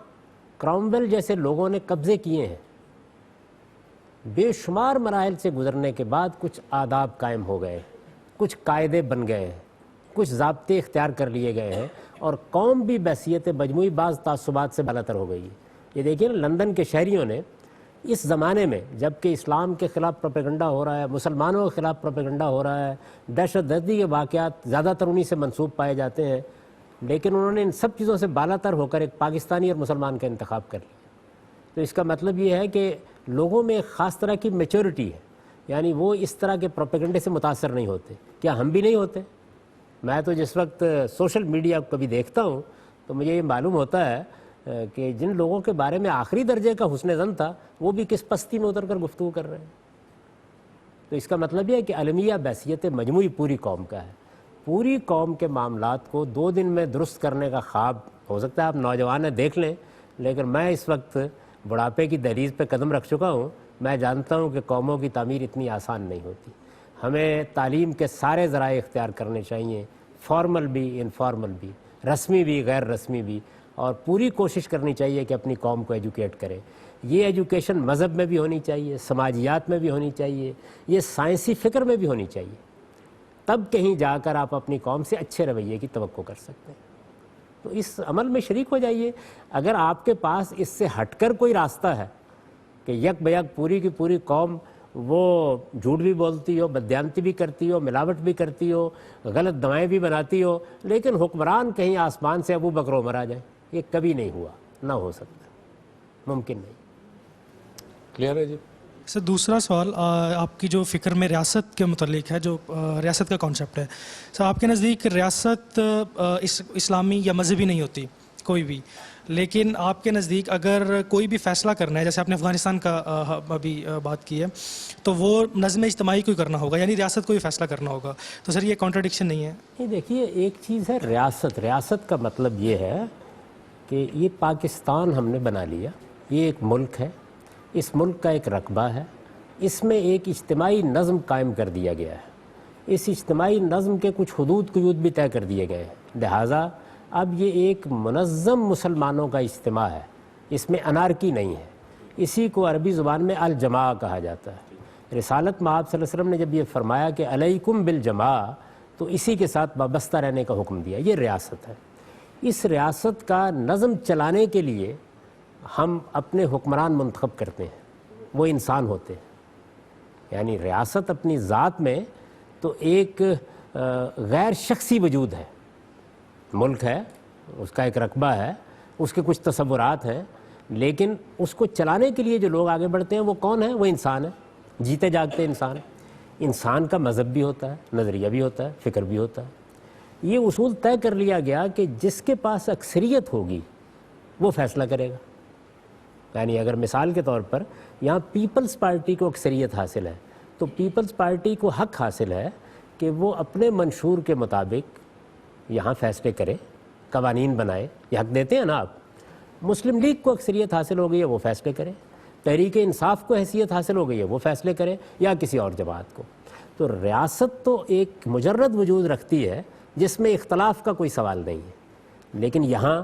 کرومویل جیسے لوگوں نے قبضے کیے ہیں. بے شمار مراحل سے گزرنے کے بعد کچھ آداب قائم ہو گئے, کچھ قاعدے بن گئے ہیں, کچھ ضابطے اختیار کر لیے گئے ہیں, اور قوم بھی بحیثیت مجموعی بعض تعصبات سے بالاتر ہو گئی ہے. یہ دیکھیے نا, لندن کے شہریوں نے اس زمانے میں جب کہ اسلام کے خلاف پروپیگنڈا ہو رہا ہے, مسلمانوں کے خلاف پروپیگنڈا ہو رہا ہے, دہشت گردی کے واقعات زیادہ تر انہی سے منسوب پائے جاتے ہیں, لیکن انہوں نے ان سب چیزوں سے بالاتر ہو کر ایک پاکستانی اور مسلمان کا انتخاب کر لیا. تو اس کا مطلب یہ ہے کہ لوگوں میں ایک خاص طرح کی میچورٹی ہے, یعنی وہ اس طرح کے پروپیگنڈے سے متاثر نہیں ہوتے. کیا ہم بھی نہیں ہوتے؟ میں تو جس وقت سوشل میڈیا کو کبھی دیکھتا ہوں تو مجھے یہ معلوم ہوتا ہے کہ جن لوگوں کے بارے میں آخری درجے کا حسن ظن تھا وہ بھی کس پستی میں اتر کر گفتگو کر رہے ہیں. تو اس کا مطلب یہ ہے کہ المیہ بحیثیت مجموعی پوری قوم کا ہے. پوری قوم کے معاملات کو 2 دن میں درست کرنے کا خواب ہو سکتا ہے آپ نوجوان ہیں دیکھ لیں, لیکن میں اس وقت بڑھاپے کی دہلیز پہ قدم رکھ چکا ہوں. میں جانتا ہوں کہ قوموں کی تعمیر اتنی آسان نہیں ہوتی. ہمیں تعلیم کے سارے ذرائع اختیار کرنے چاہیے، فارمل بھی انفارمل بھی، رسمی بھی غیر رسمی بھی، اور پوری کوشش کرنی چاہیے کہ اپنی قوم کو ایجوکیٹ کریں۔ یہ ایجوکیشن مذہب میں بھی ہونی چاہیے، سماجیات میں بھی ہونی چاہیے، یہ سائنسی فکر میں بھی ہونی چاہیے، تب کہیں جا کر آپ اپنی قوم سے اچھے رویے کی توقع کر سکتے ہیں۔ تو اس عمل میں شریک ہو جائیے۔ اگر آپ کے پاس اس سے ہٹ کر کوئی راستہ ہے کہ یک بیک پوری کی پوری قوم وہ جھوٹ بھی بولتی ہو، بددیانتی بھی کرتی ہو، ملاوٹ بھی کرتی ہو، غلط دوائیں بھی بناتی ہو، لیکن حکمران کہیں آسمان سے ابو بکر عمر آ جائیں، یہ کبھی نہیں ہوا، نہ ہو سکتا، ممکن نہیں۔ کلیئر ہے جی؟ سر دوسرا سوال آپ کی جو فکر میں ریاست کے متعلق ہے، جو ریاست کا کانسیپٹ ہے، سر آپ کے نزدیک ریاست اسلامی یا مذہبی نہیں ہوتی کوئی بھی، لیکن آپ کے نزدیک اگر کوئی بھی فیصلہ کرنا ہے، جیسے آپ نے افغانستان کا ابھی بات کی ہے، تو وہ نظم اجتماعی کو کرنا ہوگا، یعنی ریاست کو بھی فیصلہ کرنا ہوگا، تو سر یہ کانٹرڈکشن نہیں ہے؟ یہ دیکھیے، ایک چیز ہے ریاست کا مطلب یہ ہے کہ یہ پاکستان ہم نے بنا لیا، یہ ایک ملک ہے، اس ملک کا ایک رقبہ ہے، اس میں ایک اجتماعی نظم قائم کر دیا گیا ہے، اس اجتماعی نظم کے کچھ حدود قیود بھی طے کر دیے گئے ہیں، لہٰذا اب یہ ایک منظم مسلمانوں کا اجتماع ہے، اس میں انارکی نہیں ہے، اسی کو عربی زبان میں الجماع کہا جاتا ہے۔ رسالت میں آپ صلی اللہ علیہ وسلم نے جب یہ فرمایا کہ علیکم بالجماع، تو اسی کے ساتھ وابستہ رہنے کا حکم دیا، یہ ریاست ہے۔ اس ریاست کا نظم چلانے کے لیے ہم اپنے حکمران منتخب کرتے ہیں، وہ انسان ہوتے ہیں، یعنی ریاست اپنی ذات میں تو ایک غیر شخصی وجود ہے، ملک ہے، اس کا ایک رقبہ ہے، اس کے کچھ تصورات ہیں، لیکن اس کو چلانے کے لیے جو لوگ آگے بڑھتے ہیں وہ کون ہیں؟ وہ انسان ہیں، جیتے جاگتے انسان۔ انسان کا مذہب بھی ہوتا ہے، نظریہ بھی ہوتا ہے، فکر بھی ہوتا ہے۔ یہ اصول طے کر لیا گیا کہ جس کے پاس اکثریت ہوگی وہ فیصلہ کرے گا، یعنی اگر مثال کے طور پر یہاں پیپلز پارٹی کو اکثریت حاصل ہے، تو پیپلز پارٹی کو حق حاصل ہے کہ وہ اپنے منشور کے مطابق یہاں فیصلے کرے، قوانین بنائے، یہ حق دیتے ہیں نا آپ۔ مسلم لیگ کو اکثریت حاصل ہو گئی ہے، وہ فیصلے کرے، تحریک انصاف کو حیثیت حاصل ہو گئی ہے، وہ فیصلے کرے، یا کسی اور جماعت کو۔ تو ریاست تو ایک مجرد وجود رکھتی ہے جس میں اختلاف کا کوئی سوال نہیں ہے، لیکن یہاں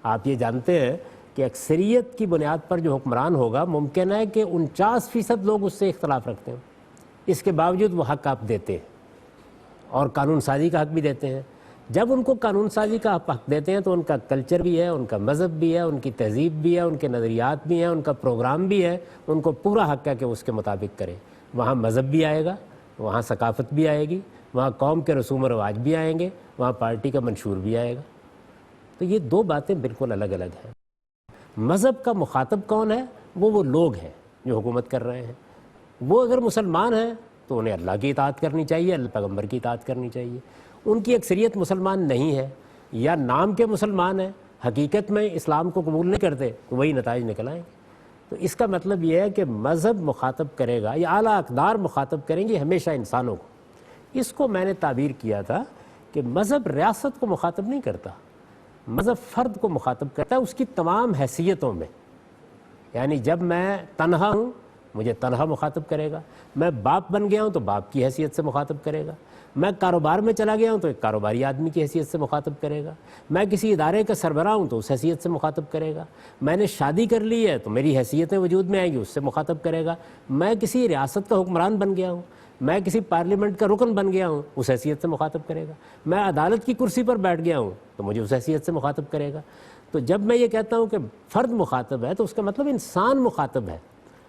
آپ یہ جانتے ہیں کہ اکثریت کی بنیاد پر جو حکمران ہوگا ممکن ہے کہ 49% لوگ اس سے اختلاف رکھتے ہیں، اس کے باوجود وہ حق آپ دیتے ہیں، اور قانون سازی کا حق بھی دیتے ہیں۔ جب ان کو قانون سازی کا حق دیتے ہیں تو ان کا کلچر بھی ہے، ان کا مذہب بھی ہے، ان کی تہذیب بھی ہے، ان کے نظریات بھی ہیں، ان کا پروگرام بھی ہے، ان کو پورا حق ہے کہ اس کے مطابق کریں۔ وہاں مذہب بھی آئے گا، وہاں ثقافت بھی آئے گی، وہاں قوم کے رسوم و رواج بھی آئیں گے، وہاں پارٹی کا منشور بھی آئے گا۔ تو یہ دو باتیں بالکل الگ الگ ہیں۔ مذہب کا مخاطب کون ہے؟ وہ لوگ ہیں جو حکومت کر رہے ہیں۔ وہ اگر مسلمان ہیں تو انہیں اللہ کی اطاعت کرنی چاہیے، اللہ پیغمبر کی اطاعت کرنی چاہیے۔ ان کی اکثریت مسلمان نہیں ہے، یا نام کے مسلمان ہیں، حقیقت میں اسلام کو قبول نہیں کرتے، تو وہی نتائج نکل آئیں گے۔ تو اس کا مطلب یہ ہے کہ مذہب مخاطب کرے گا، یا اعلیٰ اقدار مخاطب کریں گے ہمیشہ انسانوں کو۔ اس کو میں نے تعبیر کیا تھا کہ مذہب ریاست کو مخاطب نہیں کرتا، مذہب فرد کو مخاطب کرتا ہے اس کی تمام حیثیتوں میں۔ یعنی جب میں تنہا ہوں مجھے تنہا مخاطب کرے گا، میں باپ بن گیا ہوں تو باپ کی حیثیت سے مخاطب کرے گا، میں کاروبار میں چلا گیا ہوں تو ایک کاروباری آدمی کی حیثیت سے مخاطب کرے گا، میں کسی ادارے کا سربراہ ہوں تو اس حیثیت سے مخاطب کرے گا، میں نے شادی کر لی ہے تو میری حیثیتیں وجود میں آئیں گی، اس سے مخاطب کرے گا، میں کسی ریاست کا حکمران بن گیا ہوں، میں کسی پارلیمنٹ کا رکن بن گیا ہوں، اس حیثیت سے مخاطب کرے گا، میں عدالت کی کرسی پر بیٹھ گیا ہوں تو مجھے اس حیثیت سے مخاطب کرے گا۔ تو جب میں یہ کہتا ہوں کہ فرد مخاطب ہے تو اس کا مطلب انسان مخاطب ہے،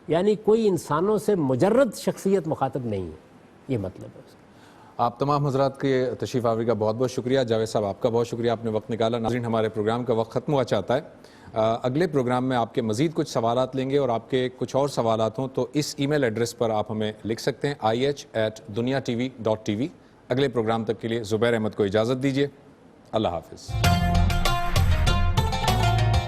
یعنی کوئی انسانوں سے مجرد شخصیت مخاطب نہیں ہے، یہ مطلب ہے اس کا۔ آپ تمام حضرات کے تشریف آوری کا بہت بہت شکریہ۔ جاوید صاحب آپ کا بہت شکریہ، آپ نے وقت نکالا۔ ناظرین ہمارے پروگرام کا وقت ختم ہوا چاہتا ہے، اگلے پروگرام میں آپ کے مزید کچھ سوالات لیں گے، اور آپ کے کچھ اور سوالات ہوں تو اس ای میل ایڈریس پر آپ ہمیں لکھ سکتے ہیں ih@duniatv.tv۔ اگلے پروگرام تک کے لیے زبیر احمد کو اجازت دیجیے، اللہ حافظ۔